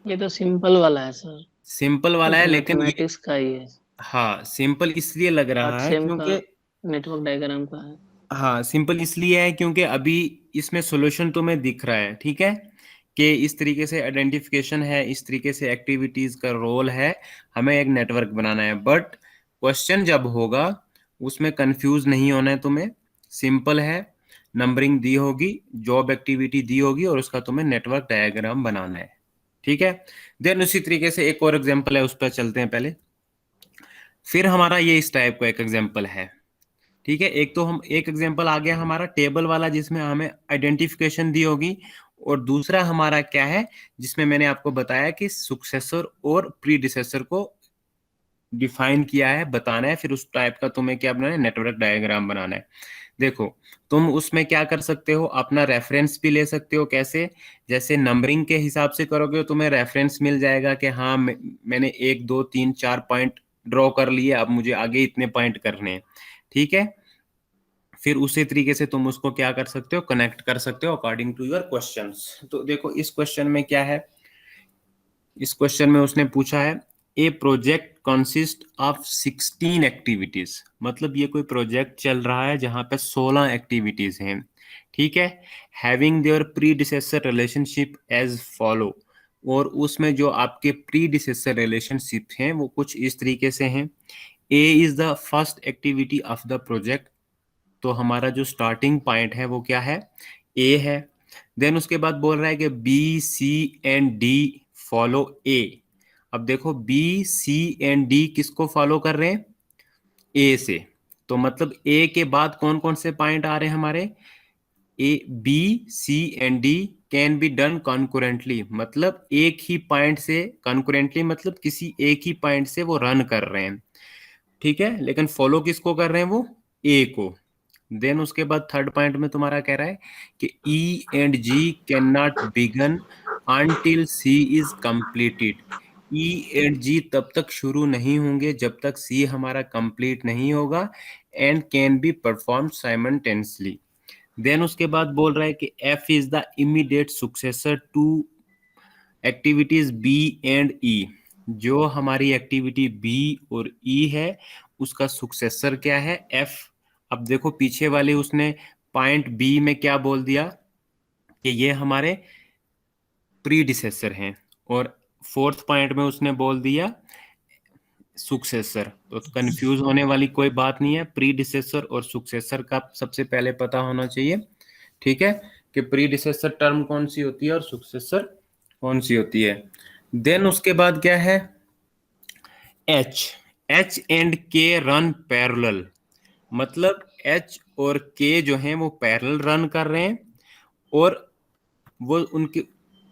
ये तो सिंपल वाला है सर, सिंपल वाला ये है तो लेकिन ये, मैथमेटिक्स का ही है। हाँ सिंपल इसलिए लग रहा पार्ट है सेम का क्योंकि, नेटवर्क डायग्राम का है। हाँ सिंपल इसलिए है क्योंकि अभी इसमें सॉल्यूशन तुम्हें दिख रहा है। ठीक है, कि इस तरीके से आइडेंटिफिकेशन है, इस तरीके से एक्टिविटीज का रोल है, हमें एक नेटवर्क बनाना है। बट क्वेश्चन जब होगा उसमें कंफ्यूज नहीं होना है तुम्हें। सिंपल है, नंबरिंग दी होगी, जॉब एक्टिविटी दी होगी और उसका तुम्हें नेटवर्क डायग्राम बनाना है। ठीक है, देन उसी तरीके से एक और एग्जांपल है, उस पर चलते हैं पहले। फिर हमारा ये इस टाइप का एक एग्जांपल है। ठीक है, एक तो हम एक एग्जांपल आ गया हमारा टेबल वाला जिसमें हमें आइडेंटिफिकेशन दी होगी, और दूसरा हमारा क्या है जिसमें मैंने आपको बताया कि सुक्सेसर और प्रीडिसेसर को डिफाइन किया है, बताना है, फिर उस टाइप का तुम्हें क्या बनाना है, नेटवर्क डायग्राम बनाना है। देखो तुम उसमें क्या कर सकते हो, अपना रेफरेंस भी ले सकते हो। कैसे, जैसे नंबरिंग के हिसाब से करोगे तो तुम्हें रेफरेंस मिल जाएगा कि हाँ मैंने 1 2 3 4 पॉइंट ड्रॉ कर लिए, अब मुझे आगे इतने पॉइंट करने हैं। ठीक है, फिर उसी तरीके से तुम उसको क्या कर सकते हो, कनेक्ट कर सकते हो अकॉर्डिंग टू योर क्वेश्चंस। तो देखो इस क्वेश्चन में क्या है, इस क्वेश्चन में उसने पूछा है ए प्रोजेक्ट कंसिस्ट ऑफ 16 एक्टिविटीज। मतलब ये कोई प्रोजेक्ट चल रहा है जहां पे 16 एक्टिविटीज हैं। ठीक है, having their predecessor relationship as follow. और उसमें जो आपके प्रीडिसेसर रिलेशनशिप हैं वो कुछ इस तरीके से हैं। A is the first activity of the project. तो हमारा जो स्टार्टिंग पॉइंट है वो क्या है, ए है। देन उसके बाद बोल रहा है कि B C and D follow A. अब देखो बी सी एंड डी किसको फॉलो कर रहे हैं, ए से। तो मतलब ए के बाद कौन कौन से पॉइंट आ रहे हैं हमारे, A B C and D can be done concurrently. मतलब एक ही पॉइंट से कॉन्कुरेंटली, मतलब किसी एक ही पॉइंट से वो रन कर रहे हैं। ठीक है, लेकिन फॉलो किसको कर रहे हैं, वो ए को। देन उसके बाद थर्ड पॉइंट में तुम्हारा कह रहा है कि E and G can not begin until C is completed. E and G तब तक शुरू नहीं होंगे जब तक सी हमारा कंप्लीट नहीं होगा, and can be perform simultaneously. Then उसके बाद बोल रहा है कि F is the immediate successor to activities B and E. जो हमारी एक्टिविटी बी और ई है उसका सक्सेसर क्या है, एफ। अब देखो पीछे वाले उसने पॉइंट बी में क्या बोल दिया कि ये हमारे प्रीडिसेसर हैं, और फोर्थ पॉइंट में उसने बोल दिया सुक्सेसर। तो कंफ्यूज होने वाली कोई बात नहीं है, प्रीडिसेसर और सुक्सेसर का सबसे पहले पता होना चाहिए। ठीक है, कि प्रीडिसेसर टर्म कौन सी होती है और सुक्सेसर कौन सी होती है। देन उसके बाद क्या है, एच एच एंड के रन पैरेलल। मतलब एच और के जो हैं वो पैरेलल रन कर रहे हैं, और वो उनके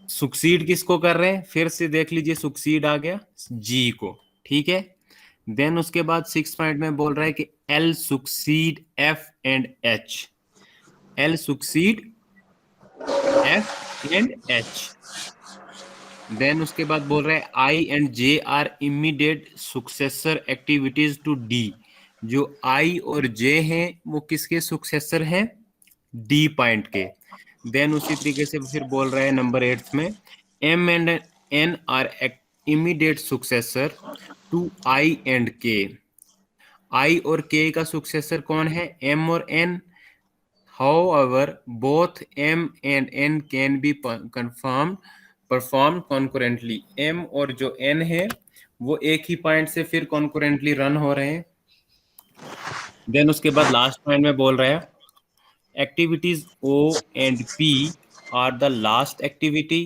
सुक्सीड किसको कर रहे हैं, फिर से देख लीजिए सुक्सीड आ गया जी को। ठीक है, देन उसके बाद 6 पॉइंट में बोल रहा है कि L succeed F and H. L succeed F and H. Then उसके बाद बोल रहा है I and J are immediate successor activities to D. जो आई और जे हैं वो किसके सुक्सेसर हैं, डी पॉइंट के। देन उसी तरीके से फिर बोल रहा है नंबर 8 में M and N are immediate successor to I and K. I और के का सुक्सेसर कौन है, एम और N. However, both M and N can be performed concurrently. M और जो N है वो एक ही पॉइंट से फिर concurrently रन हो रहे हैं। देन उसके बाद लास्ट पॉइंट में बोल रहा है activities O and P are the last activity.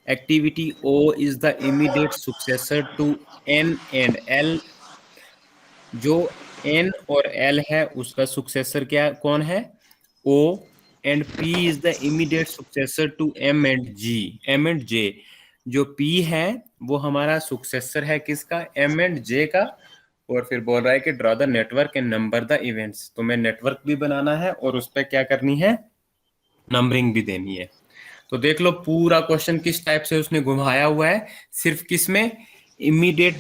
Activity O is the immediate successor to N and L. जो N और L है उसका सुक्सेसर क्या कौन है, O, and P is the immediate successor to M and G, M and J। जो P है वो हमारा सुक्सेसर है किसका, एम एंड जे का। और फिर बोल रहा है कि draw the network and number the events. तो मैं नेटवर्क भी बनाना है और उस पर क्या करनी है, नंबरिंग भी देनी है। तो देख लो पूरा क्वेश्चन किस टाइप से उसने घुमाया हुआ है, सिर्फ किसमें, इमीडिएट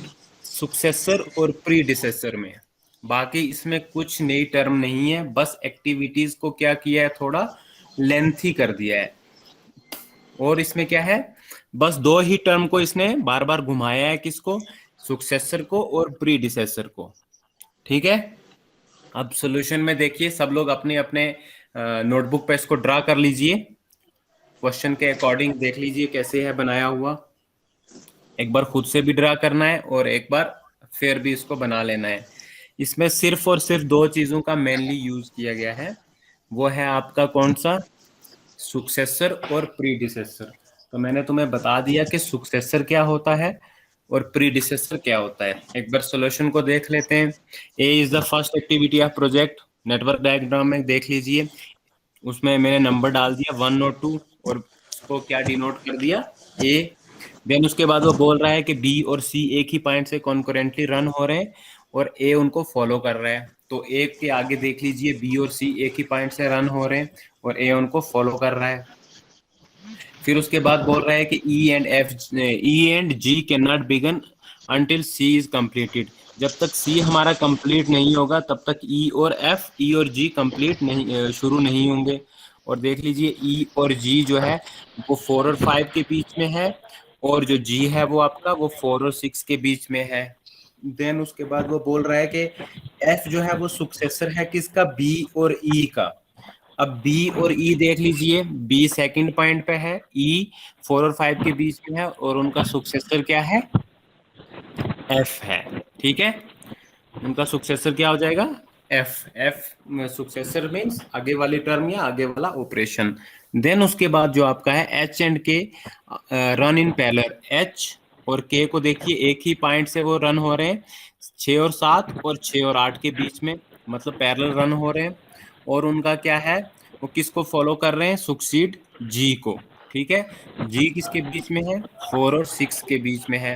सुक्सेसर और प्रीडिसेसर में। बाकी इसमें कुछ नई टर्म नहीं है, बस एक्टिविटीज को क्या किया है, थोड़ा लेंथी कर दिया है। और इसमें क्या है, बस दो ही टर्म को इसने बार बार घुमाया है, किसको, सुक्सेसर को और प्रीडिसेसर को। ठीक है, अब सॉल्यूशन में देखिए सब लोग अपने अपने नोटबुक पे इसको ड्रा कर लीजिए, क्वेश्चन के अकॉर्डिंग देख लीजिए कैसे है बनाया हुआ। एक बार खुद से भी ड्रा करना है और एक बार फिर भी इसको बना लेना है। इसमें सिर्फ और सिर्फ दो चीजों का मेनली यूज किया गया है, वो है आपका कौन सा, सुक्सेसर और प्रीडिसेसर। तो मैंने तुम्हें बता दिया कि सुक्सेसर क्या होता है और प्रीडिसेसर क्या होता है। एक बार सॉल्यूशन को देख लेते हैं। A is the first activity of project, network diagram में देख लीजिए, उसमें मैंने नंबर डाल दिया 1 और 2 और उसको क्या डिनोट कर दिया, ए। देन उसके बाद वो बोल रहा है कि बी और सी एक ही पॉइंट से कॉन्करेंटली रन हो रहे हैं और ए उनको फॉलो कर रहा है। तो ए के आगे देख लीजिए बी और सी एक ही पॉइंट से रन हो रहे हैं और ए उनको फॉलो कर रहा है। फिर उसके बाद बोल रहा है कि E and G can not begin until C is completed. जब तक सी हमारा कंप्लीट नहीं होगा तब तक ई और जी कंप्लीट नहीं, शुरू नहीं होंगे। और देख लीजिए ई और जी जो है वो 4 और 5 के बीच में है और जो जी है वो आपका वो 4 और 6 के बीच में है। देन उसके बाद वो बोल रहा है कि एफ जो है वो सुक्सेसर है किसका, बी और ई का। अब बी और ई देख लीजिए, बी सेकंड पॉइंट पे है, ई 4 और 5 के बीच में है और उनका सुक्सेसर क्या है, एफ है। ठीक है, उनका सुक्सेसर क्या हो जाएगा, एफ। एफ सुक्सेसर मींस आगे वाली टर्म या आगे वाला ऑपरेशन। देन उसके बाद जो आपका है एच एंड के रन इन पैरेलल। एच और के को देखिए एक ही पॉइंट से वो रन हो रहे हैं, 6 और 7 और 6 और 8 के बीच में, मतलब पैरेलल रन हो रहे हैं। और उनका क्या है, वो किसको फॉलो कर रहे हैं, सुक्सीड जी को। ठीक है, जी किसके बीच में है, 4 और 6 के बीच में है।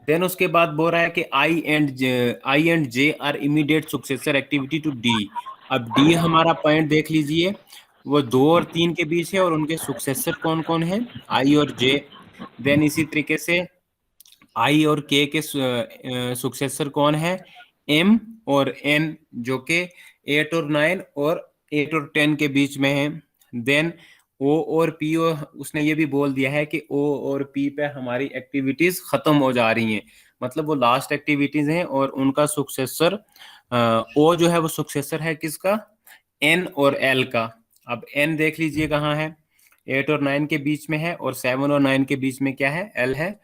देन उसके बाद बोल रहा है कि I and J are immediate successor activity to D. अब डी हमारा पॉइंट देख लीजिए, वो 2 और 3 के बीच है और उनके सुक्सेसर कौन कौन है, आई और जे। देन इसी तरीके से आई और के सुक्सेसर कौन है, एम और एन, जो कि 8 और 9 और 8 और 10 के बीच में है। देन ओ और पी, और उसने ये भी बोल दिया है कि ओ और पी पे हमारी एक्टिविटीज खत्म हो जा रही हैं, मतलब वो लास्ट एक्टिविटीज हैं और उनका सुक्सेसर ओ जो है वो सुक्सेसर है किसका, एन और एल का। अब एन देख लीजिए कहाँ है, 8 और 9 के बीच में है और 7 और 9 के बीच में क्या है, एल है।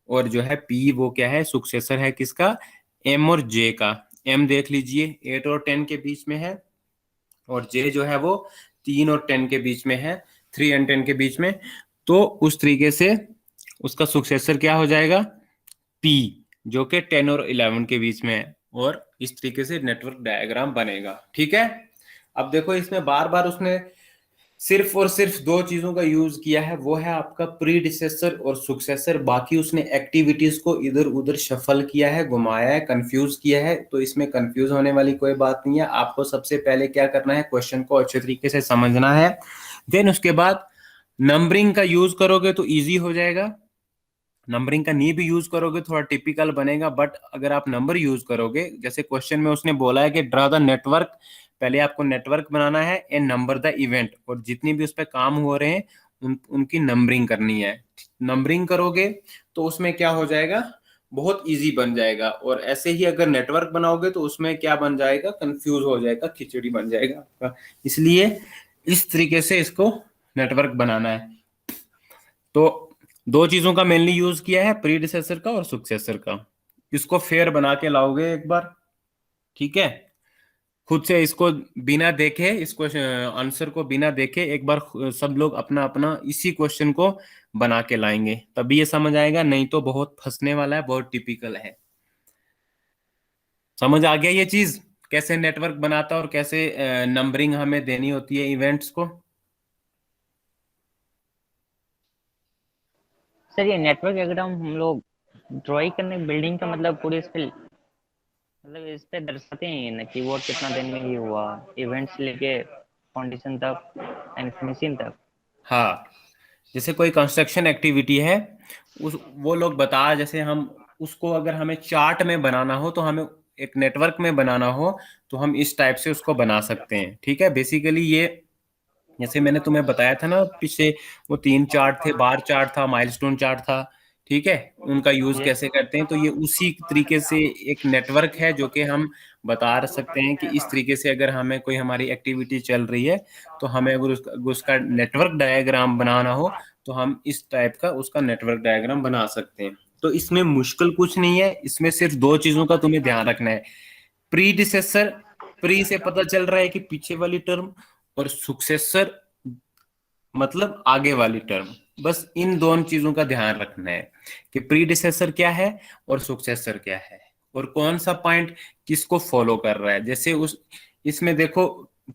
और जो है पी वो क्या है, सुक्सेसर है किसका, एम और जे का। एम देख लीजिए 8 और 10 के बीच में है और जे जो है वो 3 और 10 के बीच में है, 3 एंड 10 के बीच में। तो उस तरीके से उसका सुक्सेसर क्या हो जाएगा, पी, जो कि 10 और 11 के बीच में है। और इस तरीके से नेटवर्क डायग्राम बनेगा। ठीक है, अब देखो इसमें बार बार उसने सिर्फ और सिर्फ दो चीजों का यूज किया है, वो है आपका प्रीडिसेसर और सुक्सेसर। बाकी उसने एक्टिविटीज को इधर उधर शफल किया है, घुमाया है, कंफ्यूज किया है। तो इसमें कंफ्यूज होने वाली कोई बात नहीं है। आपको सबसे पहले क्या करना है, क्वेश्चन को अच्छे तरीके से समझना है। देन उसके बाद नंबरिंग का यूज करोगे तो इजी हो जाएगा। नंबरिंग का नहीं भी यूज करोगे थोड़ा टिपिकल बनेगा, बट अगर आप नंबर यूज करोगे, जैसे क्वेश्चन में उसने बोला है कि ड्रा द नेटवर्क, पहले आपको नेटवर्क बनाना है एंड नंबर द इवेंट, और जितनी भी उस पर काम हो रहे हैं उनकी नंबरिंग करनी है। नंबरिंग करोगे तो उसमें क्या हो जाएगा, बहुत इजी बन जाएगा। और ऐसे ही अगर नेटवर्क बनाओगे तो उसमें क्या बन जाएगा, कंफ्यूज हो जाएगा, खिचड़ी बन जाएगा आपका। इसलिए इस तरीके से इसको नेटवर्क बनाना है। तो दो चीजों का मेनली यूज किया है, प्रीडिसेसर का और सुक्सेसर का। इसको फेयर बना के लाओगे एक बार, ठीक है, खुद से इसको बिना देखे, इसको आंसर को बिना देखे एक बार सब लोग अपना अपना इसी क्वेश्चन को बना के लाएंगे, तभी ये समझ आएगा, नहीं तो बहुत फंसने वाला है, बहुत टिपिकल है। समझ आ गया ये चीज, कैसे नेटवर्क बनाता है और कैसे नंबरिंग हमें देनी होती है इवेंट्स को। सर ये नेटवर्क डायग्राम हम लोग ड्राइंग करने बिल्डिंग का मतलब पूरे इस पे मतलब इस पे दर्शाते हैं ना कीबोर्ड कितना दिन में ये हुआ, इवेंट्स लेके फाउंडेशन तक एंड फिनिशिंग तक। हाँ, जैसे कोई कंस्ट्रक्शन एक्टिविटी है, उस वो लोग बता, जैसे हम उसको अगर हमें चार्ट में बनाना हो, तो हमें एक नेटवर्क में बनाना हो, तो हम इस टाइप से उसको बना सकते हैं। ठीक है, बेसिकली ये जैसे मैंने तुम्हें बताया था ना पीछे, वो 3 चार्ट थे, बार चार्ट था, माइलस्टोन चार्ट था। ठीक है, उनका यूज ये कैसे करते हैं, तो ये उसी तरीके से एक नेटवर्क है जो कि हम बता सकते हैं कि इस तरीके से अगर हमें कोई हमारी एक्टिविटी चल रही है, तो हमें अगर उसका नेटवर्क डायग्राम बनाना हो, तो हम इस टाइप का उसका नेटवर्क डायग्राम बना सकते हैं। तो इसमें मुश्किल कुछ नहीं है, इसमें सिर्फ 2 चीजों का तुम्हें ध्यान रखना है। प्रीडिसेसर, प्री से पता चल रहा है कि पीछे वाली टर्म, और सुक्सेसर मतलब आगे वाली टर्म। बस इन दोनों चीजों का ध्यान रखना है कि प्रीडिसेसर क्या है और सक्सेसर क्या है, और कौन सा पॉइंट किसको फॉलो कर रहा है। जैसे उस इसमें देखो,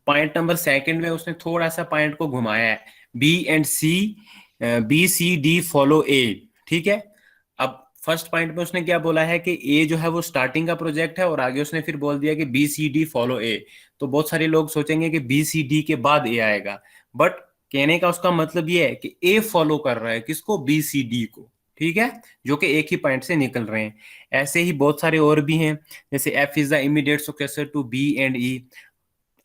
पॉइंट नंबर 2 में उसने थोड़ा सा पॉइंट को घुमाया है, B and C, B C D follow A. ठीक है, अब फर्स्ट पॉइंट में उसने क्या बोला है कि ए जो है वो स्टार्टिंग का प्रोजेक्ट है, और आगे उसने फिर बोल दिया कि बी सी डी फॉलो ए। तो बहुत सारे लोग सोचेंगे कि बी सी डी के बाद ए आएगा, बट कहने का उसका मतलब ये है कि ए फॉलो कर रहा है किसको, बी सी डी को। ठीक है, जो कि एक ही पॉइंट से निकल रहे हैं। ऐसे ही बहुत सारे और भी हैं, जैसे F is the immediate successor to B and E.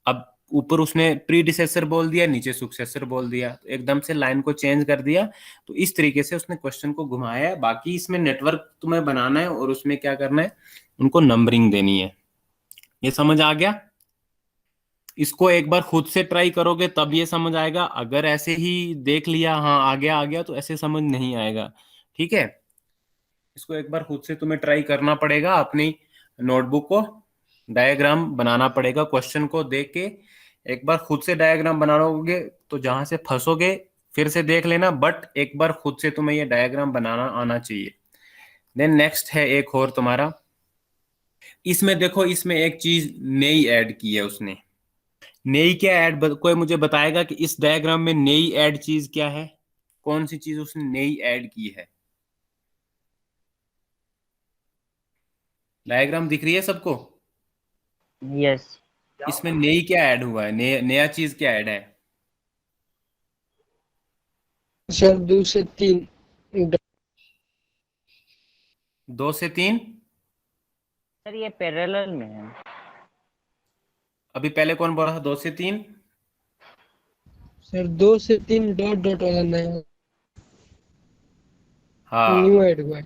अब ऊपर उसने प्रीडिसेसर बोल दिया, नीचे सक्सेसर बोल दिया, तो एकदम से लाइन को चेंज कर दिया। तो इस तरीके से उसने क्वेश्चन को घुमाया है। बाकी इसमें नेटवर्क तुम्हें बनाना है, और उसमें क्या करना है, उनको नंबरिंग देनी है। ये समझ आ गया? इसको एक बार खुद से ट्राई करोगे तब ये समझ आएगा। अगर ऐसे ही देख लिया, हाँ आ गया, तो ऐसे समझ नहीं आएगा। ठीक है, इसको एक बार खुद से तुम्हें ट्राई करना पड़ेगा, अपनी नोटबुक को डायग्राम बनाना पड़ेगा, क्वेश्चन को देख के एक बार खुद से डायग्राम बनाओगे, तो जहां से फंसोगे फिर से देख लेना, बट एक बार खुद से तुम्हें ये डायग्राम बनाना आना चाहिए। देन नेक्स्ट है एक और तुम्हारा, इसमें देखो, इसमें एक चीज नई ऐड की है उसने। नई क्या ऐड, कोई मुझे बताएगा कि इस डायग्राम में नई ऐड चीज क्या है? कौन सी चीज उसने नई ऐड की है? डायग्राम दिख रही है सबको? यस इसमें नई क्या ऐड हुआ है, नया चीज क्या ऐड है? सर 2 से 3 2 से 3? सर ये पैरेलल में है। अभी पहले कौन बोला था 2 से 3? सर 2 से 3 डॉट डॉट वाला नया न्यू हाँ, ऐड हुआ है।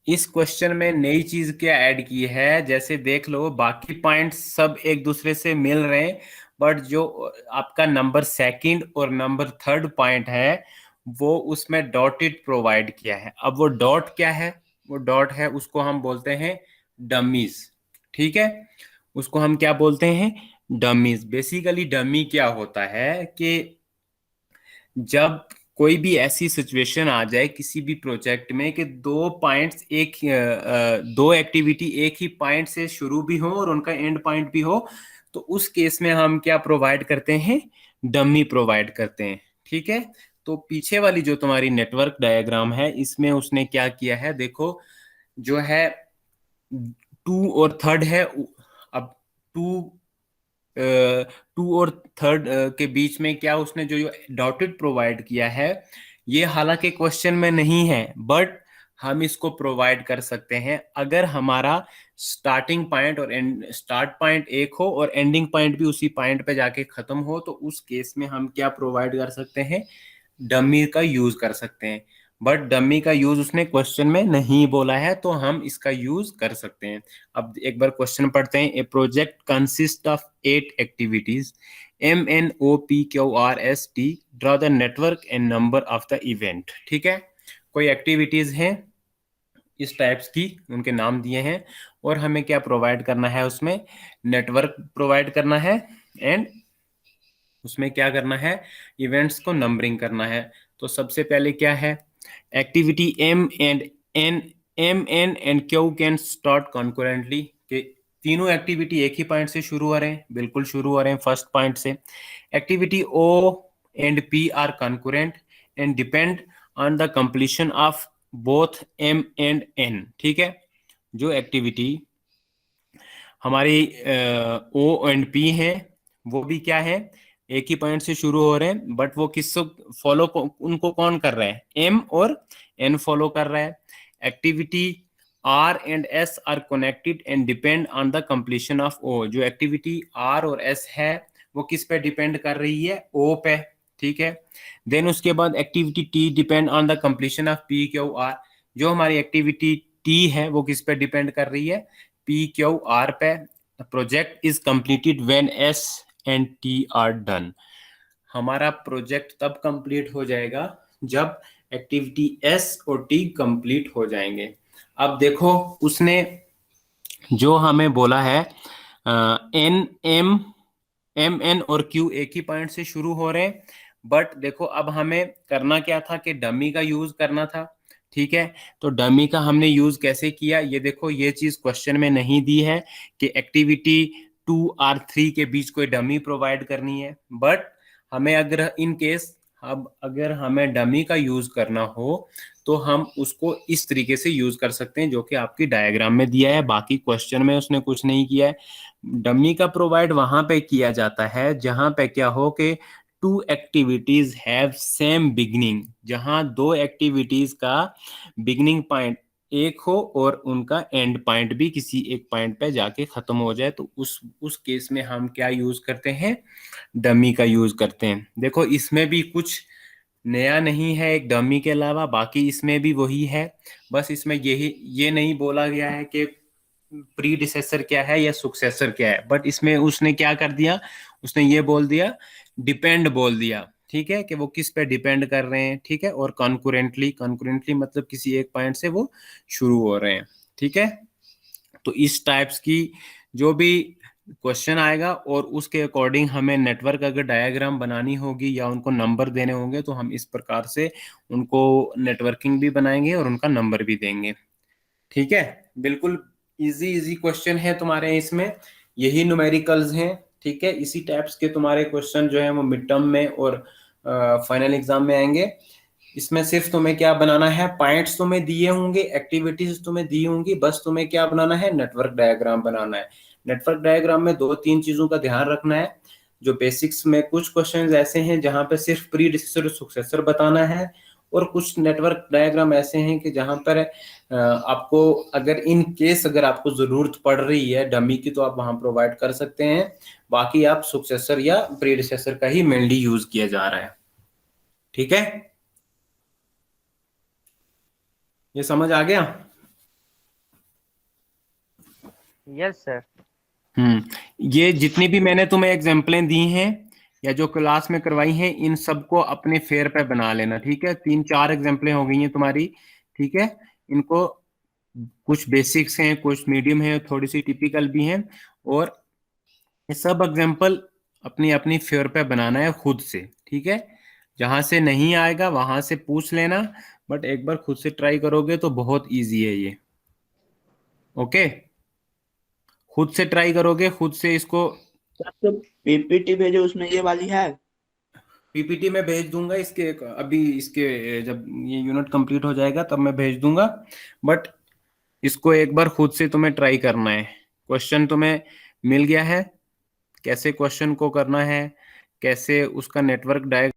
इस क्वेश्चन में नई चीज क्या ऐड की है, जैसे देख लो बाकी पॉइंट्स सब एक दूसरे से मिल रहे हैं, बट जो आपका नंबर 2 और नंबर 3 पॉइंट है, वो उसमें डॉटेड प्रोवाइड किया है। अब वो डॉट क्या है? वो डॉट है, उसको हम बोलते हैं डमीज। ठीक है, उसको हम क्या बोलते हैं? डमीज। बेसिकली डमी क्या होता है कि जब कोई भी ऐसी सिचुएशन आ जाए किसी भी प्रोजेक्ट में कि 2 पॉइंट्स एक 2 एक्टिविटी एक ही पॉइंट से शुरू भी हो और उनका एंड पॉइंट भी हो, तो उस केस में हम क्या प्रोवाइड करते हैं? डमी प्रोवाइड करते हैं। ठीक है, तो पीछे वाली जो तुम्हारी नेटवर्क डायग्राम है, इसमें उसने क्या किया है, देखो, जो है 2 और 3 है। अब 2 और 3 के बीच में क्या उसने जो डॉटेड प्रोवाइड किया है, ये हालांकि क्वेश्चन में नहीं है, बट हम इसको प्रोवाइड कर सकते हैं अगर हमारा स्टार्टिंग पॉइंट और स्टार्ट पॉइंट एक हो और एंडिंग पॉइंट भी उसी पॉइंट पे जाके खत्म हो, तो उस केस में हम क्या प्रोवाइड कर सकते हैं? डमी का यूज कर सकते हैं। बट डमी का यूज उसने क्वेश्चन में नहीं बोला है, तो हम इसका यूज कर सकते हैं। अब एक बार क्वेश्चन पढ़ते हैं। A project consist of 8 activities, MNOPQRST, draw the network and number of the event. ठीक है, कोई एक्टिविटीज हैं इस टाइप्स की, उनके नाम दिए हैं, और हमें क्या प्रोवाइड करना है? उसमें नेटवर्क प्रोवाइड करना है, एंड उसमें क्या करना है? इवेंट्स को नंबरिंग करना है। तो सबसे पहले क्या है? Activity M and Q can start concurrently, के तीनों एक्टिविटी एक ही पॉइंट से शुरू हो रहे हैं, बिल्कुल शुरू हो रहे हैं फर्स्ट पॉइंट से। Activity O and P are concurrent, and depend on the completion of both M and N. ठीक है, जो एक्टिविटी हमारी O एंड P है वो भी क्या है, एक ही पॉइंट से शुरू हो रहे हैं, बट वो किसको फॉलो, उनको कौन कर रहा है, M और N फॉलो कर रहा है. Activity R and S are connected and depend on the completion of O. जो एक्टिविटी R और S है वो किस पे डिपेंड कर रही है, O पे. ठीक है, देन उसके बाद activity T depend on the completion of P Q R. जो हमारी एक्टिविटी T है वो किस पे डिपेंड कर रही है, P Q R पे. Project is completed when S and T are done. हमारा प्रोजेक्ट तब कंप्लीट हो जाएगा जब एक्टिविटी S और T कंप्लीट हो जाएंगे. अब देखो उसने जो हमें बोला है N M M N और Q एक ही पॉइंट से शुरू हो रहे हैं, बट देखो अब हमें करना क्या था कि डमी का यूज करना था. ठीक है, तो डमी का हमने यूज कैसे किया, ये देखो, ये चीज क्वेश्चन में नहीं दी है कि एक्टिविटी 2 और 3 के बीच कोई डमी प्रोवाइड करनी है, बट हमें अगर इन केस अब अगर हमें डमी का यूज करना हो तो हम उसको इस तरीके से यूज कर सकते हैं जो कि आपकी डायग्राम में दिया है. बाकी क्वेश्चन में उसने कुछ नहीं किया है. डमी का प्रोवाइड वहां पे किया जाता है जहां पे क्या हो कि 2 एक्टिविटीज हैव सेम बिगनिंग, जहां 2 एक्टिविटीज का बिगनिंग पॉइंट एक हो और उनका एंड पॉइंट भी किसी एक पॉइंट पे जाके खत्म हो जाए, तो उस केस में हम क्या यूज करते हैं, डमी का यूज करते हैं. देखो इसमें भी कुछ नया नहीं है एक डमी के अलावा, बाकी इसमें भी वही है, बस इसमें ये नहीं बोला गया है कि प्रीडिसेसर क्या है या सक्सेसर क्या है, बट इसमें उसने क्या कर दिया, उसने ये बोल दिया, डिपेंड बोल दिया. ठीक है, कि वो किस पे डिपेंड कर रहे हैं. ठीक है, और कॉन्करेंटली मतलब किसी एक पॉइंट से वो शुरू हो रहे हैं. ठीक है, तो इस टाइप्स की जो भी क्वेश्चन आएगा और उसके अकॉर्डिंग हमें नेटवर्क अगर डायग्राम बनानी होगी या उनको नंबर देने होंगे तो हम इस प्रकार से उनको नेटवर्किंग भी बनाएंगे और उनका नंबर भी देंगे. ठीक है, बिल्कुल इजी क्वेश्चन है तुम्हारे इसमें, यही न्यूमेरिकल्स हैं. ठीक है, इसी टाइप्स के तुम्हारे क्वेश्चन जो है वो मिड टर्म में और फाइनल एग्जाम में आएंगे. इसमें सिर्फ तुम्हें क्या बनाना है, पॉइंट्स तुम्हें दिए होंगे, एक्टिविटीज तुम्हें दी होंगी, बस तुम्हें क्या बनाना है, नेटवर्क डायग्राम बनाना है. नेटवर्क डायग्राम में 2-3 चीजों का ध्यान रखना है. जो बेसिक्स में कुछ क्वेश्चंस ऐसे हैं जहां पे सिर्फ प्रीडिसेसर और सक्सेसर बताना है, और कुछ नेटवर्क डायग्राम ऐसे हैं कि जहां पर आपको अगर इन केस अगर आपको जरूरत पड़ रही है डमी की तो आप वहां प्रोवाइड कर सकते हैं. बाकी आप सक्सेसर या प्रीडिसेसर का ही मेनली यूज किया जा रहा है. ठीक है, ये समझ आ गया? Yes sir. ये जितनी भी मैंने तुम्हें एग्जाम्पलें दी हैं या जो क्लास में करवाई हैं, इन सबको अपने फेयर पे बना लेना. ठीक है, 3-4 एग्जाम्पलें हो गई हैं तुम्हारी. ठीक है, इनको कुछ बेसिक्स हैं, कुछ मीडियम है, थोड़ी सी टिपिकल भी हैं, और ये सब एग्जाम्पल अपनी अपनी फेयर पे बनाना है खुद से. ठीक है, जहां से नहीं आएगा वहां से पूछ लेना, बट एक बार खुद से ट्राई करोगे तो बहुत इजी है ये. ओके, खुद से ट्राई करोगे, खुद से इसको. तो पीपीटी भेजो, उसमें ये वाली है. पीपीटी में भेज दूंगा इसके, अभी इसके जब ये यूनिट कंप्लीट हो जाएगा तब मैं भेज दूंगा, बट इसको एक बार खुद से तुम्हें ट्राई करना है. क्वेश्चन तुम्हें मिल गया है, कैसे क्वेश्चन को करना है, कैसे उसका नेटवर्क डायग्राम